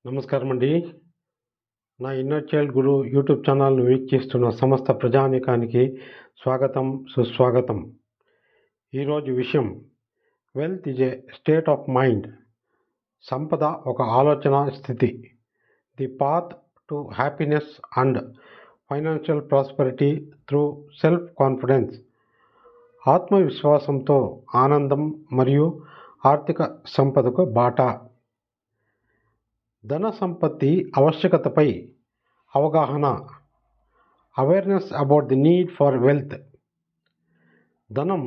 నమస్కారం అండి. నా ఇన్నర్ చైల్డ్ గురు యూట్యూబ్ ఛానల్ను వీక్షిస్తున్న సమస్త ప్రజానీకానికి స్వాగతం, సుస్వాగతం. ఈరోజు విషయం, wealth is a state of mind. సంపద ఒక ఆలోచన స్థితి. The path to happiness and financial prosperity through self confidence. ఆత్మవిశ్వాసంతో ఆనందం మరియు ఆర్థిక సంపదకు బాట. ధన సంపత్తి ఆవశ్యకతపై అవగాహన. Awareness about the need for wealth. ధనం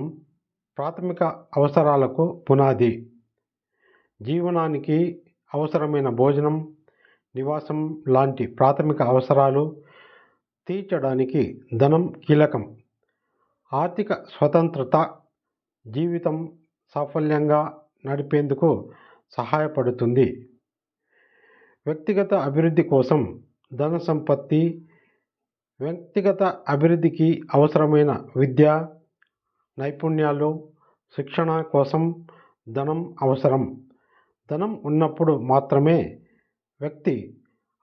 ప్రాథమిక అవసరాలకు పునాది. జీవనానికి అవసరమైన భోజనం, నివాసం లాంటి ప్రాథమిక అవసరాలు తీర్చడానికి ధనం కీలకం. ఆర్థిక స్వతంత్రత జీవితం సాఫల్యంగా నడిపేందుకు సహాయపడుతుంది. వ్యక్తిగత అభివృద్ధి కోసం ధన సంపత్తి. వ్యక్తిగత అభివృద్ధికి అవసరమైన విద్య, నైపుణ్యాలు, శిక్షణ కోసం ధనం అవసరం. ధనం ఉన్నప్పుడు మాత్రమే వ్యక్తి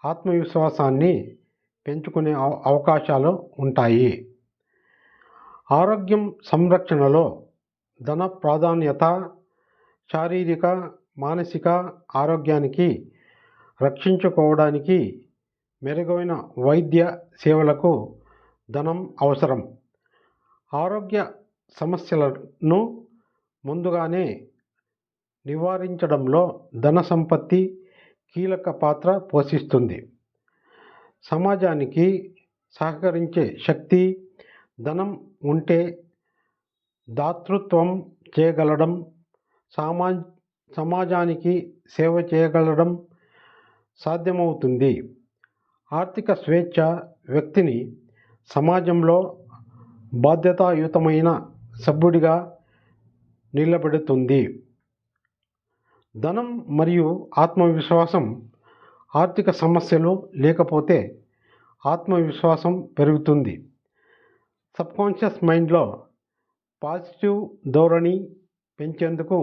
ఆత్మవిశ్వాసాన్ని పెంచుకునే అవకాశాలు ఉంటాయి. ఆరోగ్యం సంరక్షణలో ధన ప్రాధాన్యత. శారీరక, మానసిక ఆరోగ్యానికి రక్షించుకోవడానికి మెరుగైన వైద్య సేవలకు ధనం అవసరం. ఆరోగ్య సమస్యలను ముందుగానే నివారించడంలో ధన సంపత్తి కీలక పాత్ర పోషిస్తుంది. సమాజానికి సహకరించే శక్తి. ధనం ఉంటే దాతృత్వం చేయగలడం, సమాజానికి సేవ చేయగలడం సాధ్యమవుతుంది. ఆర్థిక స్వేచ్ఛ వ్యక్తిని సమాజంలో బాధ్యతాయుతమైన సభ్యుడిగా నిలబెడుతుంది. ధనం మరియు ఆత్మవిశ్వాసం. ఆర్థిక సమస్యలు లేకపోతే ఆత్మవిశ్వాసం పెరుగుతుంది. సబ్కాన్షియస్ మైండ్లో పాజిటివ్ ధోరణి పెంచేందుకు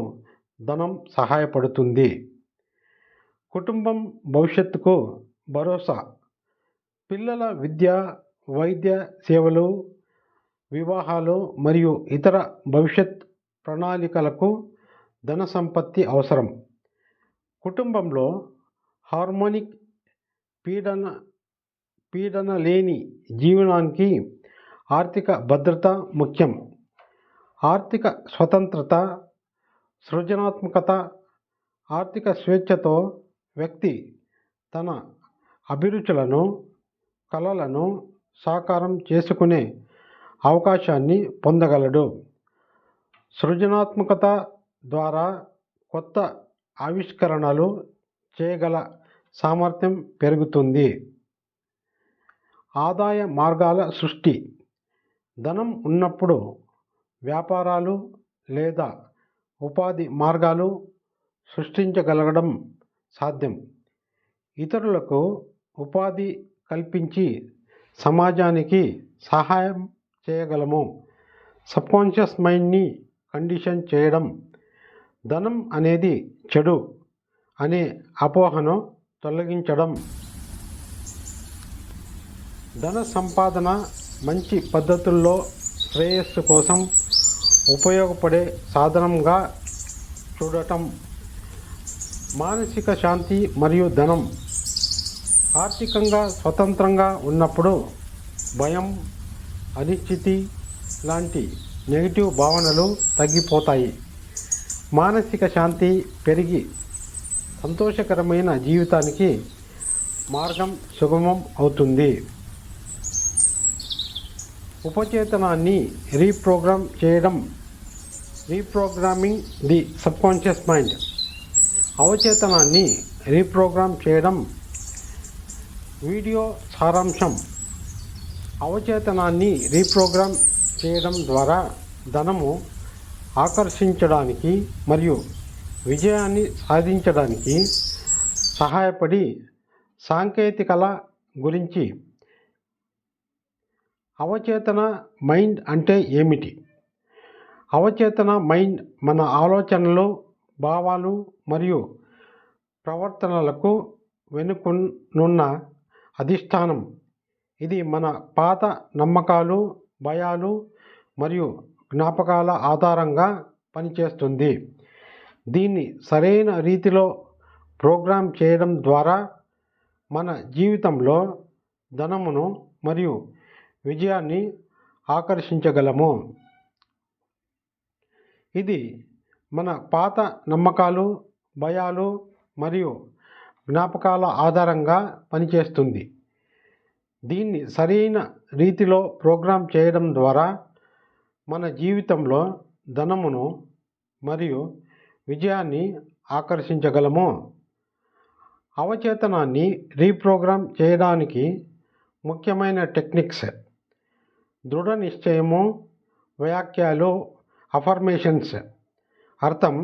ధనం సహాయపడుతుంది. కుటుంబం భవిష్యత్తుకు భరోసా. పిల్లల విద్య, వైద్య సేవలు, వివాహాలు మరియు ఇతర భవిష్యత్ ప్రణాళికలకు ధన సంపత్తి అవసరం. కుటుంబంలో హార్మోనిక్, పీడన లేని జీవనానికి ఆర్థిక భద్రత ముఖ్యం. ఆర్థిక స్వతంత్రత, సృజనాత్మకత. ఆర్థిక స్వేచ్ఛతో వ్యక్తి తన అభిరుచులను, కలలను సాకారం చేసుకునే అవకాశాన్ని పొందగలడు. సృజనాత్మకత ద్వారా కొత్త ఆవిష్కరణలు చేయగల సామర్థ్యం పెరుగుతుంది. ఆదాయ మార్గాల సృష్టి. ధనం ఉన్నప్పుడు వ్యాపారాలు లేదా ఉపాధి మార్గాలు సృష్టించగలగడం సాధ్యం. ఇతరులకు ఉపాధి కల్పించి సమాజానికి సహాయం చేయగలము. సబ్కాన్షియస్ మైండ్ని కండిషన్ చేయడం. ధనం అనేది చెడు అనే అపోహను తొలగించడం. ధన సంపాదన మంచి పద్ధతుల్లో శ్రేయస్సు కోసం ఉపయోగపడే సాధనంగా చూడటం. మానసిక శాంతి మరియు ధనం. ఆర్థికంగా స్వతంత్రంగా ఉన్నప్పుడు భయం, అనిశ్చితి లాంటి నెగిటివ్ భావనలు తగ్గిపోతాయి. మానసిక శాంతి పెరిగి సంతోషకరమైన జీవితానికి మార్గం సుగమం అవుతుంది. ఉపచేతనాన్ని రీప్రోగ్రామ్ చేయడం. Reprogramming the subconscious mind. అవచేతనాన్ని రీప్రోగ్రామ్ చేయడం. వీడియో సారాంశం. అవచేతనాన్ని రీప్రోగ్రామ్ చేయడం ద్వారా ధనము ఆకర్షించడానికి మరియు విజయాన్ని సాధించడానికి సహాయపడి సాంకేతికల గురించి. అవచేతన మైండ్ అంటే ఏమిటి? అవచేతన మైండ్ మన ఆలోచనలు, భావాలు మరియు ప్రవర్తనలకు వెనుకనున్న అధిష్టానం. ఇది మన పాత నమ్మకాలు, భయాలు మరియు జ్ఞాపకాల ఆధారంగా పనిచేస్తుంది. దీన్ని సరైన రీతిలో ప్రోగ్రామ్ చేయడం ద్వారా మన జీవితంలో ధనమును మరియు విజయాన్ని ఆకర్షించగలము. ఇది మన పాత నమ్మకాలు, భయాలు మరియు జ్ఞాపకాల ఆధారంగా పనిచేస్తుంది. దీన్ని సరైన రీతిలో ప్రోగ్రామ్ చేయడం ద్వారా మన జీవితంలో ధనమును మరియు విజయాన్ని ఆకర్షించగలము. అవచేతనాన్ని రీప్రోగ్రామ్ చేయడానికి ముఖ్యమైన టెక్నిక్స్: దృఢ నిశ్చయము, వాక్యాలు, అఫర్మేషన్స్. అర్థం: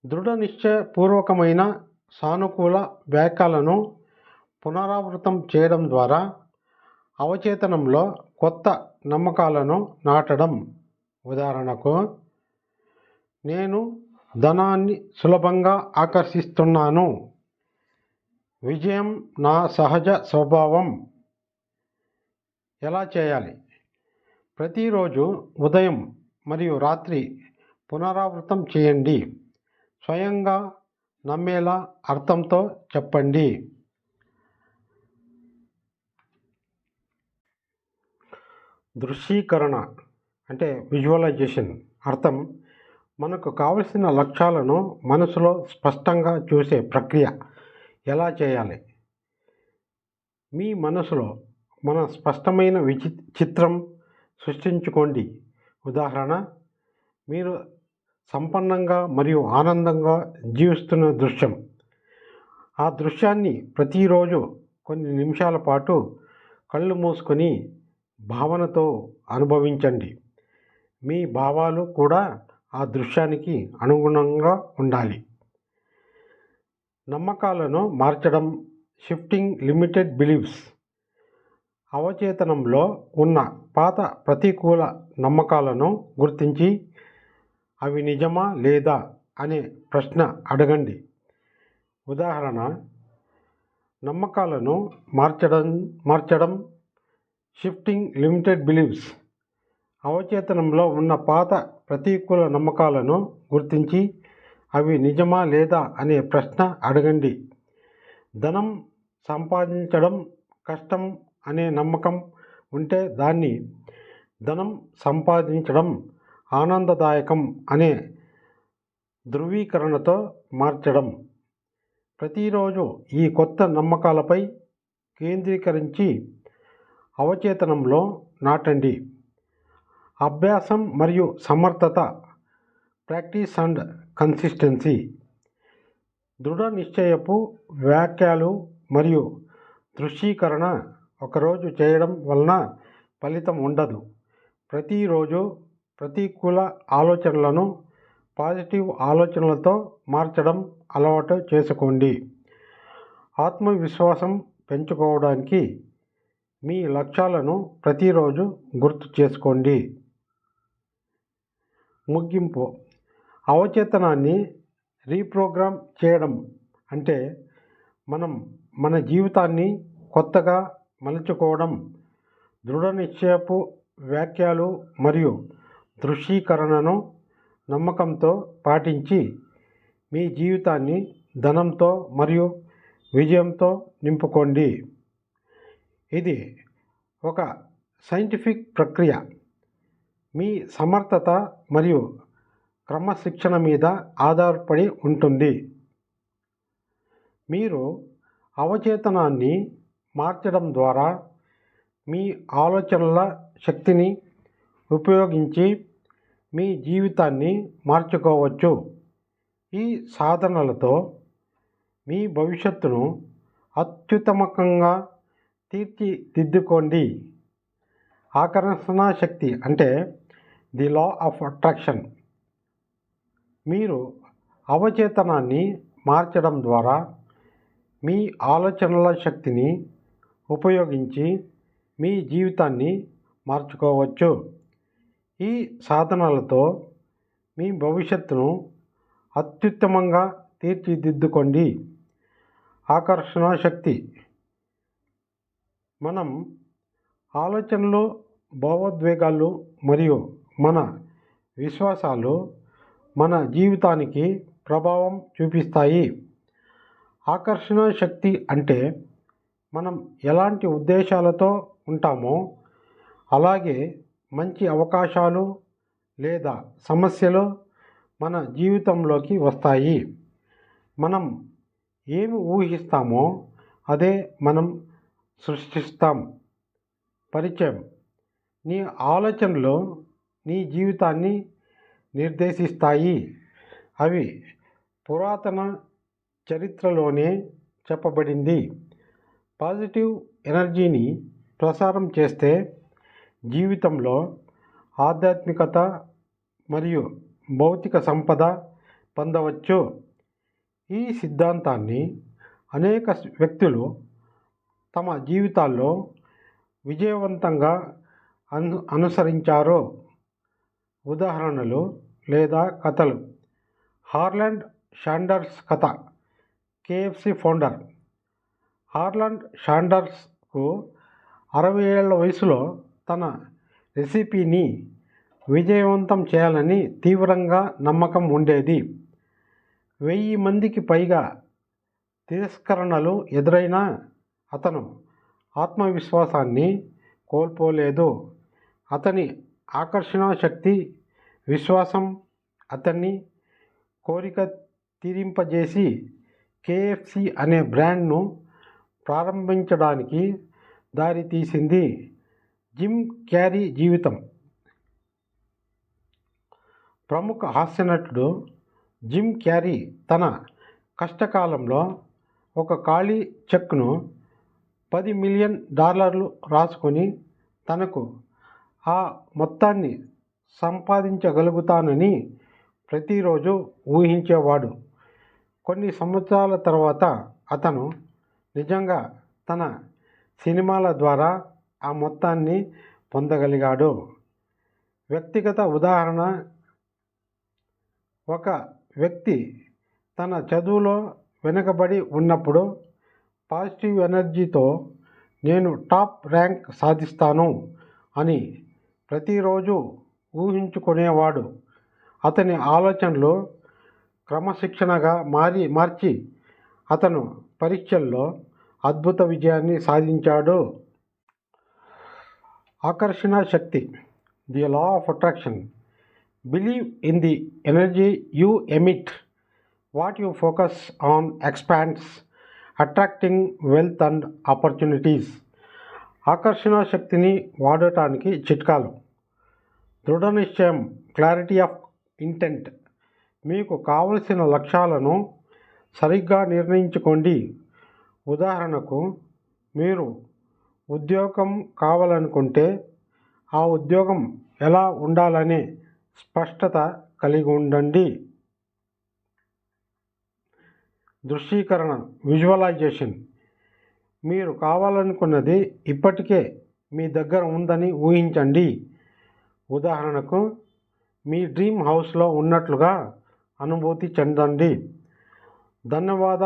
దృఢ నిశ్చయపూర్వకమైన సానుకూల వాక్యాలను పునరావృతం చేయడం ద్వారా అవచేతనంలో కొత్త నమ్మకాలను నాటడం. ఉదాహరణకు, నేను ధనాన్ని సులభంగా ఆకర్షిస్తున్నాను. విజయం నా సహజ స్వభావం. ఎలా చేయాలి? ప్రతిరోజు ఉదయం మరియు రాత్రి పునరావృతం చేయండి. స్వయంగా నమ్మేలా అర్థంతో చెప్పండి. దృశ్యీకరణ అంటే విజువలైజేషన్. అర్థం: మనకు కావలసిన లక్ష్యాలను మనసులో స్పష్టంగా చూసే ప్రక్రియ. ఎలా చేయాలి? మీ మనసులో మన స్పష్టమైన చిత్రం సృష్టించుకోండి. ఉదాహరణ: మీరు సంపన్నంగా మరియు ఆనందంగా జీవిస్తున్న దృశ్యం. ఆ దృశ్యాన్ని ప్రతిరోజు కొన్ని నిమిషాల పాటు కళ్ళు మూసుకొని భావనతో అనుభవించండి. మీ భావాలు కూడా ఆ దృశ్యానికి అనుగుణంగా ఉండాలి. నమ్మకాలను మార్చడం. Shifting limited beliefs. అవచేతనంలో ఉన్న పాత ప్రతికూల నమ్మకాలను గుర్తించి అవి నిజమా లేదా అనే ప్రశ్న అడగండి. ఉదాహరణ: నమ్మకాలను మార్చడం షిఫ్టింగ్ లిమిటెడ్ బిలీఫ్స్. అవచేతనంలో ఉన్న పాత ప్రతికూల నమ్మకాలను గుర్తించి అవి నిజమా లేదా అనే ప్రశ్న అడగండి. ధనం సంపాదించడం కష్టం అనే నమ్మకం ఉంటే దాన్ని ధనం సంపాదించడం ఆనందదాయకం అనే ధృవీకరణతో మార్చడం. ప్రతిరోజు ఈ కొత్త నమ్మకాలపై కేంద్రీకరించి అవచేతనంలో నాటండి. అభ్యాసం మరియు సమర్థత. Practice and consistency. దృఢ నిశ్చయపు వాక్యాలు మరియు దృశ్యీకరణ ఒకరోజు చేయడం వలన ఫలితం ఉండదు. ప్రతిరోజు ప్రతికూల ఆలోచనలను పాజిటివ్ ఆలోచనలతో మార్చడం అలవాటు చేసుకోండి. ఆత్మవిశ్వాసం పెంచుకోవడానికి మీ లక్ష్యాలను ప్రతిరోజు గుర్తు చేసుకోండి. ముగింపు: అవచేతనాన్ని రీప్రోగ్రామ్ చేయడం అంటే మనం మన జీవితాన్ని కొత్తగా మలుచుకోవడం. దృఢ నిశ్చయపు వాక్యాలు మరియు దృశ్యీకరణను నమ్మకంతో పాటించి మీ జీవితాన్ని ధనంతో మరియు విజయంతో నింపుకోండి. ఇది ఒక సైంటిఫిక్ ప్రక్రియ. మీ సమర్థత మరియు క్రమశిక్షణ మీద ఆధారపడి ఉంటుంది. మీరు అవచేతనాన్ని మార్చడం ద్వారా మీ ఆలోచనల శక్తిని ఉపయోగించి మీ జీవితాన్ని మార్చుకోవచ్చు. ఈ సాధనలతో మీ భవిష్యత్తును అత్యుత్తమంగా తీర్చిదిద్దుకోండి. ఆకర్షణ శక్తి అంటే ది లా ఆఫ్ అట్రాక్షన్. మీరు అవచేతనాన్ని మార్చడం ద్వారా మీ ఆలోచనల శక్తిని ఉపయోగించి మీ జీవితాన్ని మార్చుకోవచ్చు. ఈ సాధనలతో మీ భవిష్యత్తును అత్యుత్తమంగా తీర్చిదిద్దుకోండి. ఆకర్షణ శక్తి. మనం ఆలోచనలు, భావోద్వేగాలు మరియు మన విశ్వాసాలు మన జీవితానికి ప్రభావం చూపిస్తాయి. ఆకర్షణ శక్తి అంటే మనం ఎలాంటి ఉద్దేశాలతో ఉంటామో అలాగే మంచి అవకాశాలు లేదా సమస్యలు మన జీవితంలోకి వస్తాయి. మనం ఏమి ఊహిస్తామో అదే మనం సృష్టిస్తాం. పరిచయం. నీ ఆలోచనలు నీ జీవితాన్ని నిర్దేశిస్తాయి. అవి పురాతన చరిత్రలోనే చెప్పబడింది. పాజిటివ్ ఎనర్జీని ప్రసారం చేస్తే జీవితంలో ఆధ్యాత్మికత మరియు భౌతిక సంపద పొందవచ్చు. ఈ సిద్ధాంతాన్ని అనేక వ్యక్తులు తమ జీవితాల్లో విజయవంతంగా అనుసరించారు. ఉదాహరణలు లేదా కథలు. హార్లాండ్ శాండర్స్ కథ. KFC ఫౌండర్ హార్లాండ్ శాండర్స్కు 60 ఏళ్ల వయసులో తన రెసిపీని విజయవంతం చేయాలని తీవ్రంగా నమ్మకం ఉండేది. 1000 మందికి పైగా తిరస్కరణలు ఎదురైనా అతను ఆత్మవిశ్వాసాన్ని కోల్పోలేదు. అతని ఆకర్షణ శక్తి, విశ్వాసం అతన్ని కోరిక తీరింపజేసి KFC అనే బ్రాండ్ను ప్రారంభించడానికి దారితీసింది. జిమ్ క్యారీ జీవితం. ప్రముఖ హాస్యనటుడు జిమ్ క్యారీ తన కష్టకాలంలో ఒక ఖాళీ చెక్ను $10 మిలియన్ రాసుకొని తనకు ఆ మొత్తాన్ని సంపాదించగలుగుతానని ప్రతిరోజు ఊహించేవాడు. కొన్ని సంవత్సరాల తర్వాత అతను నిజంగా తన సినిమాల ద్వారా ఆ మొత్తాన్ని పొందగలిగాడు. వ్యక్తిగత ఉదాహరణ. ఒక వ్యక్తి తన చదువులో వెనుకబడి ఉన్నప్పుడు పాజిటివ్ ఎనర్జీతో నేను టాప్ ర్యాంక్ సాధిస్తాను అని ప్రతిరోజు ఊహించుకునేవాడు. అతని ఆలోచనలు క్రమశిక్షణగా మార్చి అతను పరీక్షల్లో అద్భుత విజయాన్ని సాధించాడు. ఆకర్షణ శక్తి. The law of attraction. Believe in the energy you emit. What you focus on expands, attracting wealth and opportunities. ఆకర్షణ శక్తిని వాడటానికి చిట్కాలు. దృఢ నిశ్చయం, క్లారిటీ ఆఫ్ ఇంటెంట్. మీకు కావలసిన లక్ష్యాలను సరిగ్గా నిర్ణయించుకోండి. ఉదాహరణకు, మీరు ఉద్యోగం కావాలనుకుంటే ఆ ఉద్యోగం ఎలా ఉండాలనే స్పష్టత కలిగి ఉండండి. దృశ్యీకరణ, విజువలైజేషన్. మీరు కావాలనుకున్నది ఇప్పటికే మీ దగ్గర ఉందని ఊహించండి. ఉదాహరణకు, మీ డ్రీమ్ హౌస్లో ఉన్నట్లుగా అనుభూతి చెందండి. ధన్యవాద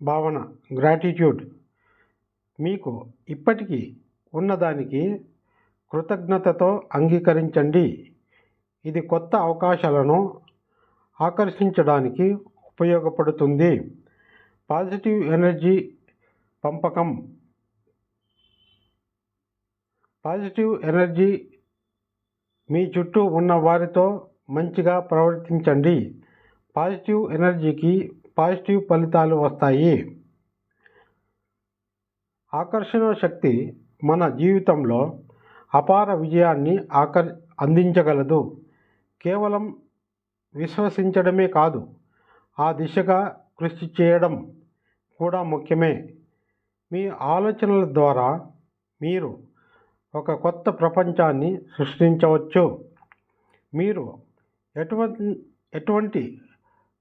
భావన, గ్రాటిట్యూడ్. మీకు ఇప్పటికీ ఉన్నదానికి కృతజ్ఞతతో అంగీకరించండి. ఇది కొత్త అవకాశాలను ఆకర్షించడానికి ఉపయోగపడుతుంది. పాజిటివ్ ఎనర్జీ పంపకం. Positive energy. మీ చుట్టూ ఉన్న వారితో మంచిగా ప్రవర్తించండి. పాజిటివ్ ఎనర్జీకి పాజిటివ్ ఫలితాలు వస్తాయి. ఆకర్షణ శక్తి మన జీవితంలో అపార విజయాన్ని అందించగలదు. కేవలం విశ్వసించడమే కాదు, ఆ దిశగా కృషి చేయడం కూడా ముఖ్యమే. మీ ఆలోచనల ద్వారా మీరు ఒక కొత్త ప్రపంచాన్ని సృష్టించవచ్చు. మీరు ఎటువంటి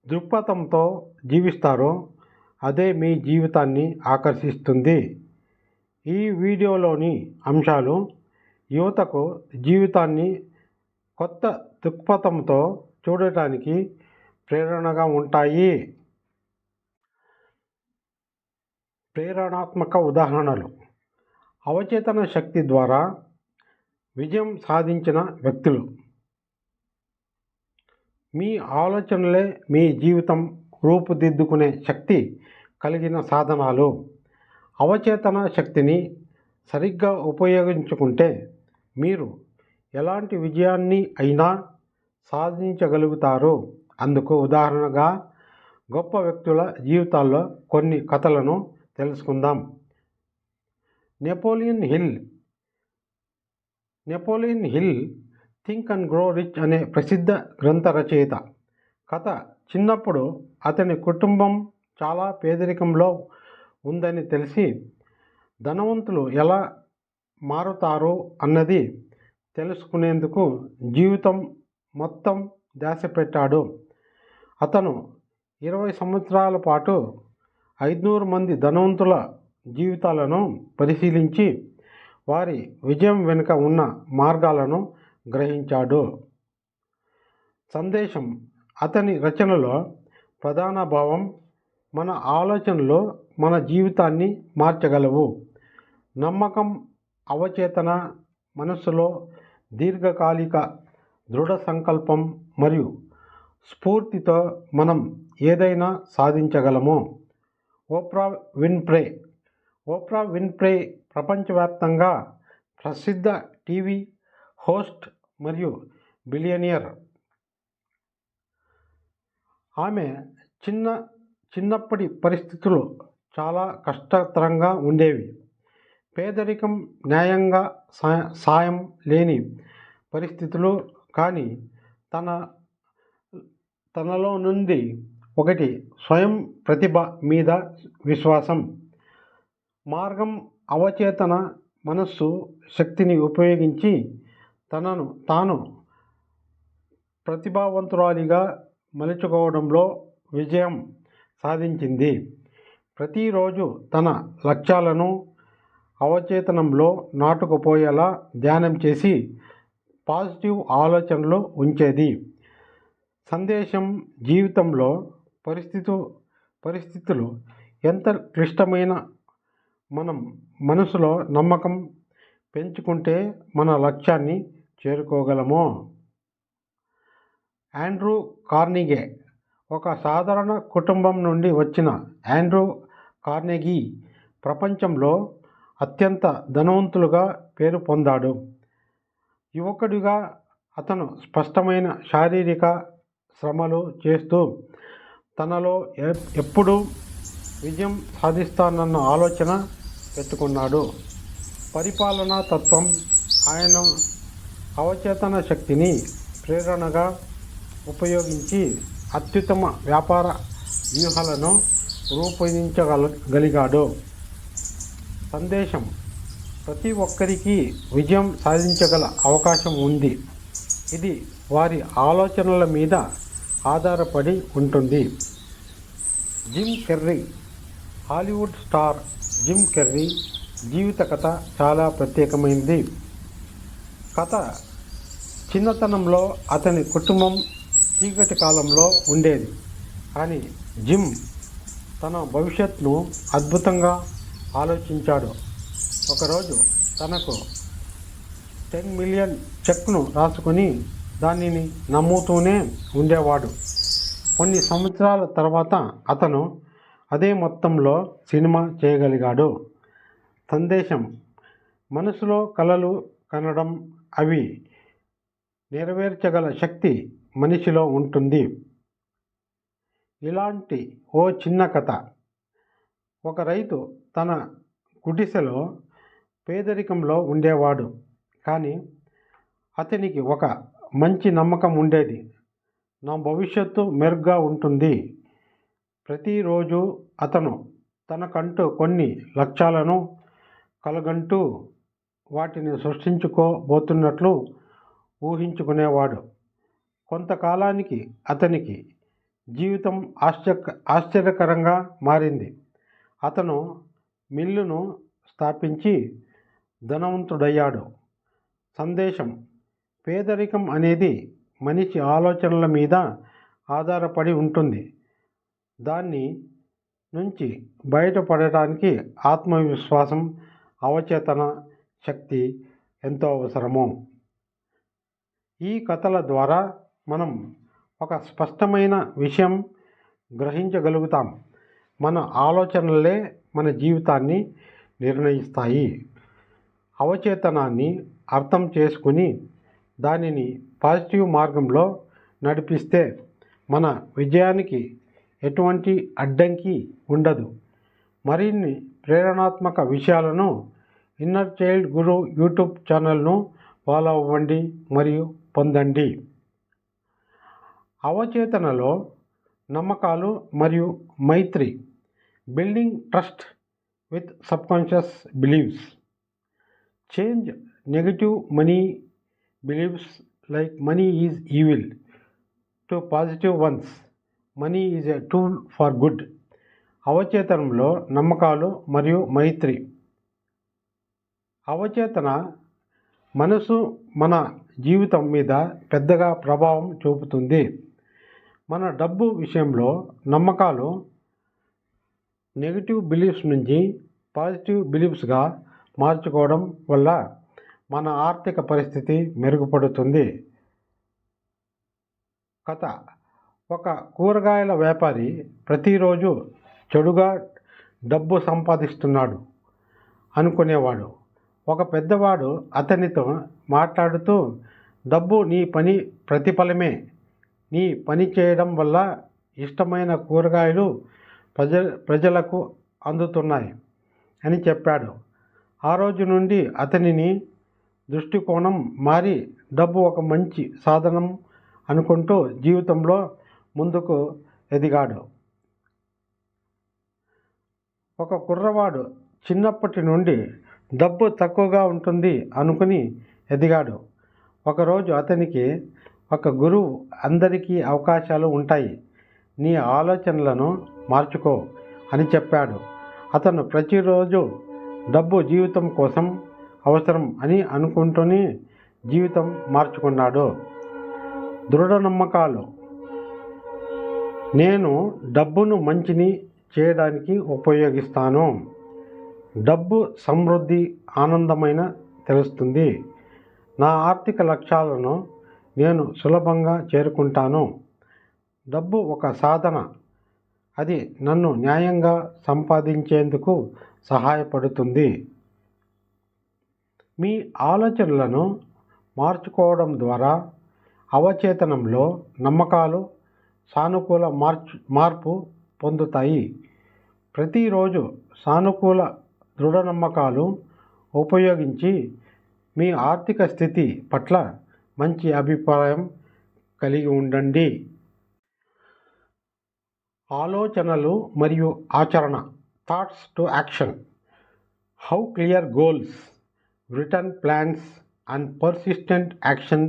దృక్పథంతో జీవిస్తారో అదే మీ జీవితాన్ని ఆకర్షిస్తుంది. ఈ వీడియోలోని అంశాలు యువతకు జీవితాన్ని కొత్త దృక్పథంతో చూడటానికి ప్రేరణగా ఉంటాయి. ప్రేరణాత్మక ఉదాహరణలు. అవచేతన శక్తి ద్వారా విజయం సాధించిన వ్యక్తులు. మీ ఆలోచనలే మీ జీవితం రూపుదిద్దుకునే శక్తి కలిగిన సాధనాలు. అవచేతన శక్తిని సరిగ్గా ఉపయోగించుకుంటే మీరు ఎలాంటి విజయాన్ని అయినా సాధించగలుగుతారు. అందుకు ఉదాహరణగా గొప్ప వ్యక్తుల జీవితాల్లో కొన్ని కథలను తెలుసుకుందాం. Napoleon hill think and grow rich అనే ప్రసిద్ధ గ్రంథ రచయిత. కథ చిన్నప్పుడు అతని కుటుంబం చాలా పేదరికంలో ఉందని తెలిసి ధనవంతులు ఎలా మారుతారు అన్నది తెలుసుకునేందుకు జీవితం మొత్తం ధ్యాస పెట్టాడు. అతను 20 సంవత్సరాల పాటు 500 మంది ధనవంతుల జీవితాలను పరిశీలించి వారి విజయం వెనుక ఉన్న మార్గాలను గ్రహించాడు. సందేశం. అతని రచనలో ప్రధాన భావం మన ఆలోచనలు మన జీవితాన్ని మార్చగలవు. నమ్మకం, అవచేతన మనస్సులో దీర్ఘకాలిక దృఢ సంకల్పం మరియు స్ఫూర్తితో మనం ఏదైనా సాధించగలము. ఓప్రా విన్ఫ్రే ప్రపంచవ్యాప్తంగా ప్రసిద్ధ టీవీ హోస్ట్ మరియు బిలియనియర్. ఆమె చిన్నప్పటి పరిస్థితులు చాలా కష్టతరంగా ఉండేవి. పేదరికం, న్యాయంగా సాయం లేని పరిస్థితులు. కానీ తనలో నుండి ఒకటి స్వయం ప్రతిభ మీద విశ్వాసం. మార్గం. అవచేతన మనస్సు శక్తిని ఉపయోగించి తనను తాను ప్రతిభావంతురాలిగా మలుచుకోవడంలో విజయం సాధించింది. ప్రతిరోజు తన లక్ష్యాలను అవచేతనంలో నాటుకుపోయేలా ధ్యానం చేసి పాజిటివ్ ఆలోచనలు ఉంచేది. సందేశం. జీవితంలో పరిస్థితులు ఎంత క్లిష్టమైన మనం మనసులో నమ్మకం పెంచుకుంటే మన లక్ష్యాన్ని చేరుకోగలము. Andrew Carnegie. ఒక సాధారణ కుటుంబం నుండి వచ్చిన ఆండ్రూ కార్నెగీ ప్రపంచంలో అత్యంత ధనవంతులుగా పేరు పొందాడు. యువకుడిగా అతను స్పష్టమైన శారీరక శ్రమలు చేస్తూ తనలో ఎప్పుడూ విజయం సాధిస్తానన్న ఆలోచన పెట్టుకున్నాడు. పరిపాలనా తత్వం. ఆయన అవచేతన శక్తిని ప్రేరణగా ఉపయోగించి అత్యుత్తమ వ్యాపార వ్యూహాలను రూపొందించగలిగాడు. సందేశం. ప్రతి ఒక్కరికి విజయం సాధించగల అవకాశం ఉంది. ఇది వారి ఆలోచనల మీద ఆధారపడి ఉంటుంది. Jim Carrey. Hollywood star Jim Carrey జీవిత కథ చాలా ప్రత్యేకమైనది. కథ చిన్నతనంలో అతని కుటుంబం చీకటి కాలంలో ఉండేది. కానీ జిమ్ తన భవిష్యత్తును అద్భుతంగా ఆలోచించాడు. ఒకరోజు తనకు 10 మిలియన్ చెక్ను రాసుకుని దానిని నమ్ముతూనే ఉండేవాడు. కొన్ని సంవత్సరాల తర్వాత అతను అదే మొత్తంలో సినిమా చేయగలిగాడు. సందేశం. మనసులో కలలు కనడం, అవి నెరవేర్చగల శక్తి మనిషిలో ఉంటుంది. ఇలాంటి ఓ చిన్న కథ. ఒక రైతు తన గుడిసెలో పేదరికంలో ఉండేవాడు. కానీ అతనికి ఒక మంచి నమ్మకం ఉండేది. నా భవిష్యత్తు మెరుగ్గా ఉంటుంది. ప్రతిరోజు అతను తనకంటూ కొన్ని లక్ష్యాలను కలగంటూ వాటిని సృష్టించుకోబోతున్నట్లు ఊహించుకునేవాడు. కొంతకాలానికి అతనికి జీవితం ఆశ్చర్యకరంగా మారింది. అతను మిల్లును స్థాపించి ధనవంతుడయ్యాడు. సందేశం. పేదరికం అనేది మనిషి ఆలోచనల మీద ఆధారపడి ఉంటుంది. దాన్ని నుంచి బయటపడటానికి ఆత్మవిశ్వాసం, అవచేతన శక్తి ఎంతో అవసరము. ఈ కథల ద్వారా మనం ఒక స్పష్టమైన విషయం గ్రహించగలుగుతాం. మన ఆలోచనలే మన జీవితాన్ని నిర్ణయిస్తాయి. అవచేతనాన్ని అర్థం చేసుకుని దానిని పాజిటివ్ మార్గంలో నడిపిస్తే మన విజయానికి ఎటువంటి అడ్డంకి ఉండదు. మరిన్ని ప్రేరణాత్మక విషయాలను ఇన్నర్ చైల్డ్ గురు యూట్యూబ్ ఛానల్ను ఫాలో అవ్వండి మరియు పొందండి. అవచేతనలో నమ్మకాలు మరియు మైత్రి. Building trust with subconscious beliefs. Change negative money beliefs like money is evil to positive ones. Money is a tool for good. అవచేతనంలో నమ్మకాలు మరియు మైత్రి. అవచేతన మనసు మన జీవితం మీద పెద్దగా ప్రభావం చూపుతుంది. మన డబ్బు విషయంలో నమ్మకాలు నెగిటివ్ బిలీఫ్స్ నుంచి పాజిటివ్ బిలీఫ్స్గా మార్చుకోవడం వల్ల మన ఆర్థిక పరిస్థితి మెరుగుపడుతుంది. కథ. ఒక కూరగాయల వ్యాపారి ప్రతిరోజు చెడుగా డబ్బు సంపాదిస్తున్నాడు అనుకునేవాడు. ఒక పెద్దవాడు అతనితో మాట్లాడుతూ, డబ్బు నీ పని ప్రతిఫలమే. నీ పని చేయడం వల్ల ఇష్టమైన కూరగాయలు ప్రజలకు అందుతున్నాయి అని చెప్పాడు. ఆ రోజు నుండి అతనిని దృష్టికోణం మారి డబ్బు ఒక మంచి సాధనం అనుకుంటూ జీవితంలో ముందుకు ఎదిగాడు. ఒక కుర్రవాడు చిన్నప్పటి నుండి డబ్బు తక్కువగా ఉంటుంది అనుకుని ఎదిగాడు. ఒకరోజు అతనికి ఒక గురువు, అందరికీ అవకాశాలు ఉంటాయి, నీ ఆలోచనలను మార్చుకో అని చెప్పాడు. అతను ప్రతిరోజు డబ్బు జీవితం కోసం అవసరం అని అనుకుంటూనే జీవితం మార్చుకున్నాడు. దృఢ నమ్మకాలు. నేను డబ్బును మంచిని చేయడానికి ఉపయోగిస్తాను. డబ్బు సమృద్ధి ఆనందమైన తెలుస్తుంది. నా ఆర్థిక లక్ష్యాలను నేను సులభంగా చేరుకుంటాను. డబ్బు ఒక సాధన, అది నన్ను న్యాయంగా సంపాదించేందుకు సహాయపడుతుంది. మీ ఆలోచనలను మార్చుకోవడం ద్వారా అవచేతనంలో నమ్మకాలు సానుకూల మార్పు పొందుతాయి. ప్రతిరోజు సానుకూల దృఢ నమ్మకాలు ఉపయోగించి మీ ఆర్థిక స్థితి పట్ల మంచి అభిప్రాయం కలిగి ఉండండి. ఆలోచనలు మరియు ఆచరణ. Thoughts to action. How clear goals, written plans and persistent action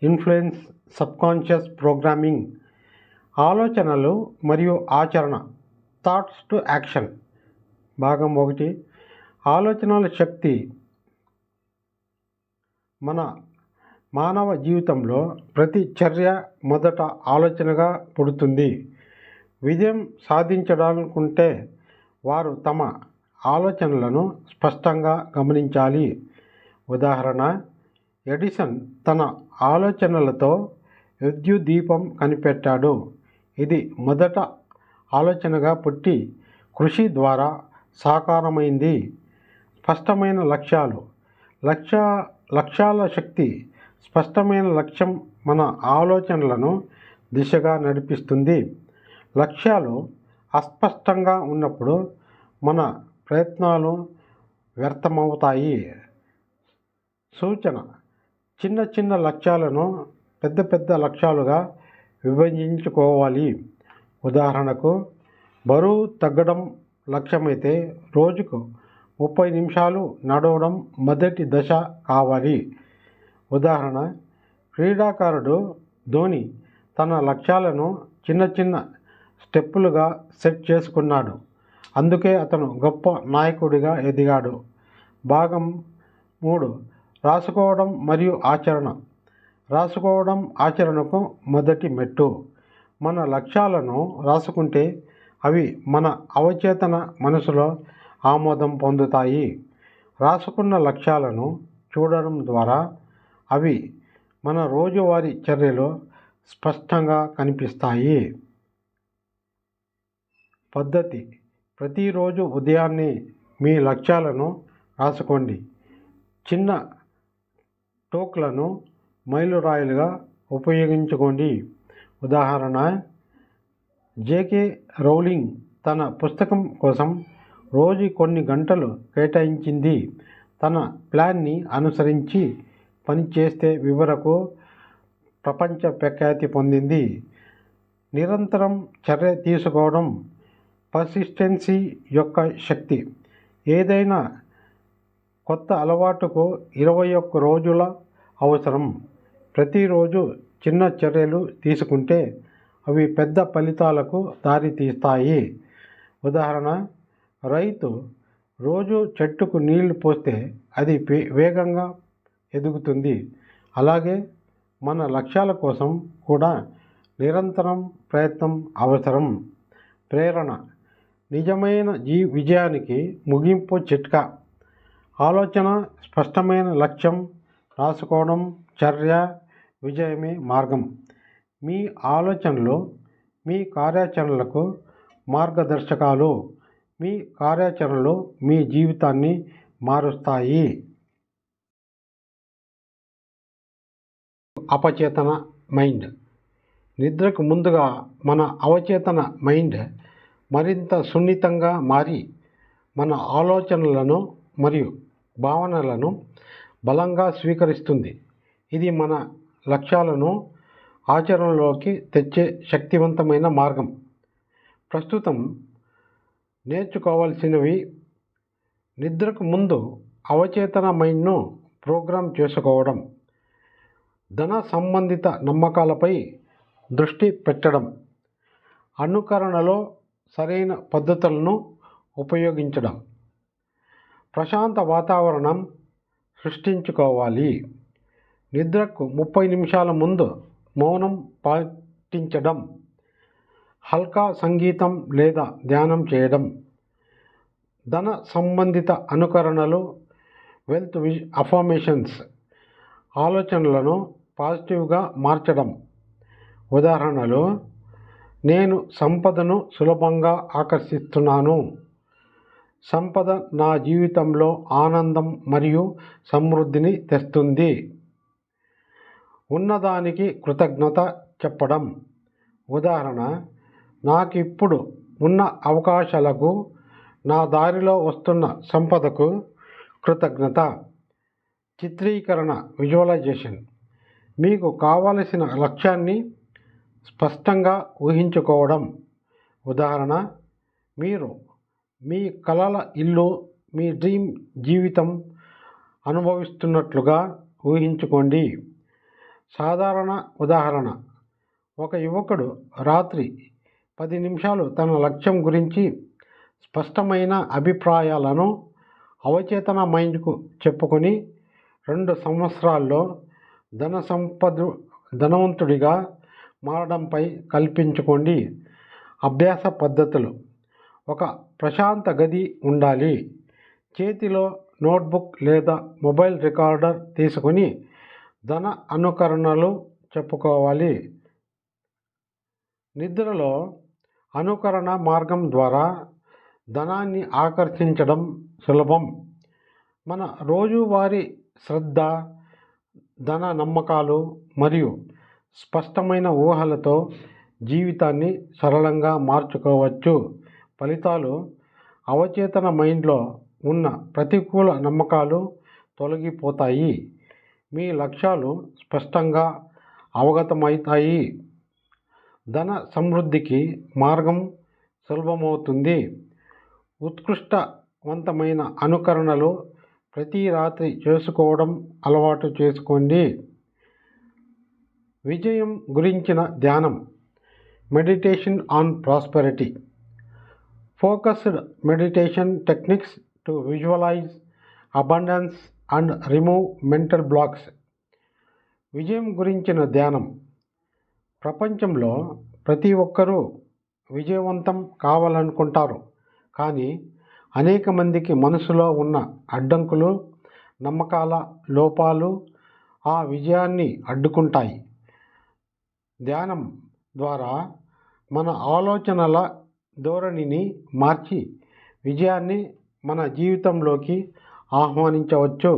influence subconscious programming. ఆలోచనలు మరియు ఆచరణ. Thoughts to action. భాగం 1. ఆలోచనల శక్తి. మన మానవ జీవితంలో ప్రతి చర్య మొదట ఆలోచనగా పుడుతుంది. విజయం సాధించాలనుకుంటే వారు తమ ఆలోచనలను స్పష్టంగా గమనించాలి. ఉదాహరణ, ఎడిసన్ తన ఆలోచనలతో విద్యుత్ దీపం కనిపెట్టాడు. ఇది మొదట ఆలోచనగా పుట్టి కృషి ద్వారా సాకారమైంది. స్పష్టమైన లక్ష్యాలు. లక్ష్యాల శక్తి. స్పష్టమైన లక్ష్యం మన ఆలోచనలను దిశగా నడిపిస్తుంది. లక్ష్యాలు అస్పష్టంగా ఉన్నప్పుడు మన ప్రయత్నాలు వ్యర్థమవుతాయి. సూచన. చిన్న చిన్న లక్ష్యాలను పెద్ద పెద్ద లక్ష్యాలుగా విభజించుకోవాలి. ఉదాహరణకు, బరువు తగ్గడం లక్ష్యమైతే రోజుకు 30 నిమిషాలు నడవడం మొదటి దశ కావాలి. ఉదాహరణ, క్రీడాకారుడు ధోని తన లక్ష్యాలను చిన్న చిన్న స్టెప్పులుగా సెట్ చేసుకున్నాడు. అందుకే అతను గొప్ప నాయకుడిగా ఎదిగాడు. భాగం 3. రాసుకోవడం మరియు ఆచరణ. రాసుకోవడం ఆచరణకు మొదటి మెట్టు. మన లక్ష్యాలను రాసుకుంటే అవి మన అవచేతన మనసులో ఆమోదం పొందుతాయి. రాసుకున్న లక్ష్యాలను చూడడం ద్వారా అవి మన రోజువారీ చర్యలో స్పష్టంగా కనిపిస్తాయి. పద్ధతి: ప్రతిరోజు ఉదయాన్నే మీ లక్ష్యాలను రాసుకోండి. చిన్న టోక్లను మైలురాయిలుగా ఉపయోగించుకోండి. ఉదాహరణ: జేకే రౌలింగ్ తన పుస్తకం కోసం రోజు కొన్ని గంటలు కేటాయించింది. తన ప్లాన్ని అనుసరించి పనిచేస్తే వివరకు ప్రపంచ ప్రఖ్యాతి పొందింది. నిరంతరం చర్య తీసుకోవడం పర్సిస్టెన్సీ యొక్క శక్తి. ఏదైనా కొత్త అలవాటుకు 21 రోజుల అవసరం. ప్రతిరోజు చిన్న చర్యలు తీసుకుంటే అవి పెద్ద ఫలితాలకు దారితీస్తాయి. ఉదాహరణ: రైతు రోజు చెట్టుకు నీళ్లు పోస్తే అది వేగంగా ఎదుగుతుంది. అలాగే మన లక్ష్యాల కోసం కూడా నిరంతరం ప్రయత్నం అవసరం. ప్రేరణ: నిజమైన విజయానికి ముగింపు చిట్కా. ఆలోచన, స్పష్టమైన లక్ష్యం, రాసుకోవడం, చర్య, విజయమే మార్గం. మీ ఆలోచనలు మీ కార్యాచరణలకు మార్గదర్శకాలు. మీ కార్యాచరణలు మీ జీవితాన్ని మారుస్తాయి. అపచేతన మైండ్. నిద్రకు ముందుగా మన అవచేతన మైండ్ మరింత సున్నితంగా మారి మన ఆలోచనలను మరియు భావనలను బలంగా స్వీకరిస్తుంది. ఇది మన లక్ష్యాలను ఆచరణలోకి తెచ్చే శక్తివంతమైన మార్గం. ప్రస్తుతం నేర్చుకోవాల్సినవి: నిద్రకు ముందు అవచేతన మైండ్ను ప్రోగ్రామ్ చేసుకోవడం, ధన సంబంధిత నమ్మకాలపై దృష్టి పెట్టడం, అనుకరణలో సరైన పద్ధతులను ఉపయోగించడం, ప్రశాంత వాతావరణం సృష్టించుకోవాలి. నిద్రకు 30 నిమిషాల ముందు మౌనం పాటించడం, హల్కా సంగీతం లేదా ధ్యానం చేయడం, ధన సంబంధిత అనుకరణలు, వెల్త్ అఫర్మేషన్స్, ఆలోచనలను పాజిటివ్గా మార్చడం. ఉదాహరణలు: నేను సంపదను సులభంగా ఆకర్షిస్తున్నాను. సంపద నా జీవితంలో ఆనందం మరియు సమృద్ధిని తెస్తుంది. ఉన్నదానికి కృతజ్ఞత చెప్పడం. ఉదాహరణ: నాకు ఇప్పుడు ఉన్న అవకాశాలకు, నా దారిలో వస్తున్న సంపదకు కృతజ్ఞత. చిత్రీకరణ విజువలైజేషన్. మీకు కావలసిన లక్ష్యాన్ని స్పష్టంగా ఊహించుకోవడం. ఉదాహరణ: మీరు మీ కలల ఇల్లు, మీ డ్రీమ్ జీవితం అనుభవిస్తున్నట్లుగా ఊహించుకోండి. సాధారణ ఉదాహరణ: ఒక యువకుడు రాత్రి 10 నిమిషాలు తన లక్ష్యం గురించి స్పష్టమైన అభిప్రాయాలను అవచేతన మైండ్కు చెప్పుకొని 2 సంవత్సరాల్లో ధనవంతుడిగా మారడంపై కల్పించుకోండి. అభ్యాస పద్ధతులు: ఒక ప్రశాంత గది ఉండాలి. చేతిలో నోట్బుక్ లేదా మొబైల్ రికార్డర్ తీసుకొని ధన అనుకరణలు చెప్పుకోవాలి. నిద్రలో అనుకరణ మార్గం ద్వారా ధనాన్ని ఆకర్షించడం సులభం. మన రోజువారీ శ్రద్ధ, ధన నమ్మకాలు మరియు స్పష్టమైన ఊహలతో జీవితాన్ని సరళంగా మార్చుకోవచ్చు. ఫలితాలు: అవచేతన మైండ్లో ఉన్న ప్రతికూల నమ్మకాలు తొలగిపోతాయి. మీ లక్ష్యాలు స్పష్టంగా అవగతమవుతాయి. ధన సమృద్ధికి మార్గం సులభమవుతుంది. ఉత్కృష్టవంతమైన అనుకరణలు ప్రతి రాత్రి చేసుకోవడం అలవాటు చేసుకోండి. విజయం గురించిన ధ్యానం. Meditation on prosperity. Focused meditation techniques to visualise abundance and remove mental blocks. విజయం గురించిన ధ్యానం. ప్రపంచంలో ప్రతి ఒక్కరూ విజయవంతం కావాలనుకుంటారు, కానీ అనేక మందికి మనసులో ఉన్న అడ్డంకులు, నమ్మకాల లోపాలు ఆ విజయాన్ని అడ్డుకుంటాయి. ధ్యానం ద్వారా మన ఆలోచనల ధోరణిని మార్చి విజయాన్ని మన జీవితంలోకి ఆహ్వానించవచ్చు.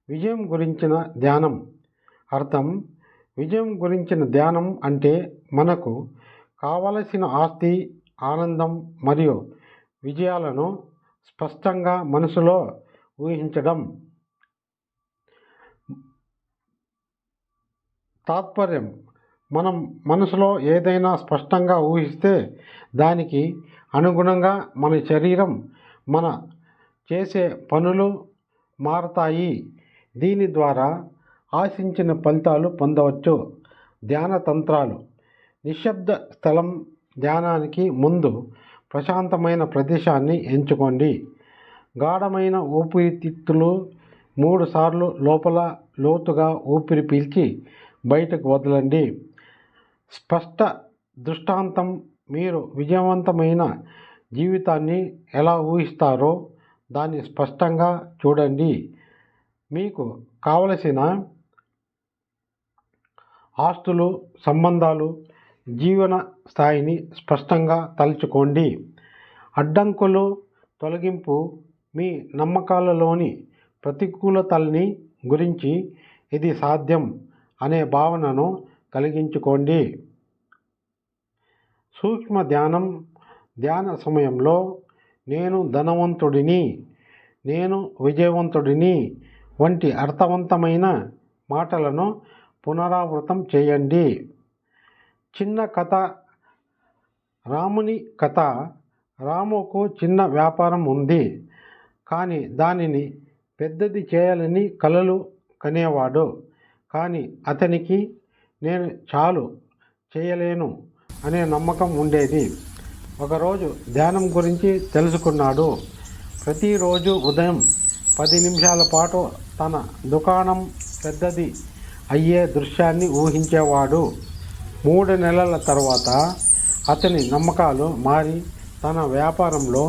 విజయం గురించిన ధ్యానం అర్థం. విజయం గురించిన ధ్యానం అంటే మనకు కావలసిన ఆస్తి, ఆనందం మరియు విజయాలను స్పష్టంగా మనసులో ఊహించడం. తాత్పర్యం: మనం మనసులో ఏదైనా స్పష్టంగా ఊహిస్తే దానికి అనుగుణంగా మన శరీరం, మన చేసే పనులు మారతాయి. దీని ద్వారా ఆశించిన ఫలితాలు పొందవచ్చు. ధ్యాన తంత్రాలు: నిశ్శబ్ద స్థలం. ధ్యానానికి ముందు ప్రశాంతమైన ప్రదేశాన్ని ఎంచుకోండి. గాఢమైన ఊపిరితిత్తులు 3 సార్లు లోపల లోతుగా ఊపిరి పీల్చి బయటకు వదలండి. స్పష్ట దృష్టాంతం: మీరు విజయవంతమైన జీవితాన్ని ఎలా ఊహిస్తారో దాన్ని స్పష్టంగా చూడండి. మీకు కావలసిన ఆస్తులు, సంబంధాలు, జీవన స్థాయిని స్పష్టంగా తలుచుకోండి. అడ్డంకులు తొలగింపు: మీ నమ్మకాలలోని ప్రతికూలతల్ని గురించి ఇది సాధ్యం అనే భావనను కలిగించుకోండి. సూక్ష్మ ధ్యానం. ధ్యాన సమయంలో నేను ధనవంతుడిని, నేను విజయవంతుడిని వంటి అర్థవంతమైన మాటలను పునరావృతం చేయండి. చిన్న కథ. రాముని కథ. రాముకు చిన్న వ్యాపారం ఉంది, కానీ దానిని పెద్దది చేయాలని కలలు కనేవాడు. కానీ అతనికి నేను చాలు చేయలేను అనే నమ్మకం ఉండేది. ఒకరోజు ధ్యానం గురించి తెలుసుకున్నాడు. ప్రతిరోజు ఉదయం 10 నిమిషాల పాటు తన దుకాణం పెద్దది అయ్యే దృశ్యాన్ని ఊహించేవాడు. 3 నెలల తర్వాత అతని నమ్మకాలు మారి తన వ్యాపారంలో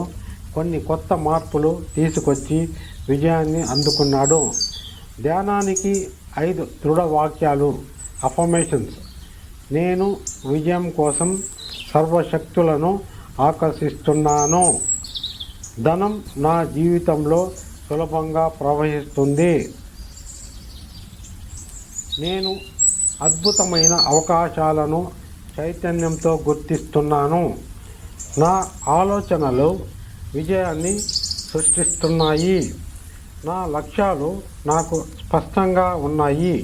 కొన్ని కొత్త మార్పులు తీసుకొచ్చి విజయాన్ని అందుకున్నాడు. ధ్యానానికి 5 దృఢ వాక్యాలు, అఫర్మేషన్స్. నేను విజయం కోసం సర్వశక్తులను ఆకర్షిస్తున్నాను. ధనం నా జీవితంలో సులభంగా ప్రవహిస్తుంది. నేను అద్భుతమైన అవకాశాలను చైతన్యంతో గుర్తిస్తున్నాను. నా ఆలోచనలు విజయాన్ని సృష్టిస్తున్నాయి. నా లక్ష్యాలు నాకు స్పష్టంగా ఉన్నాయి.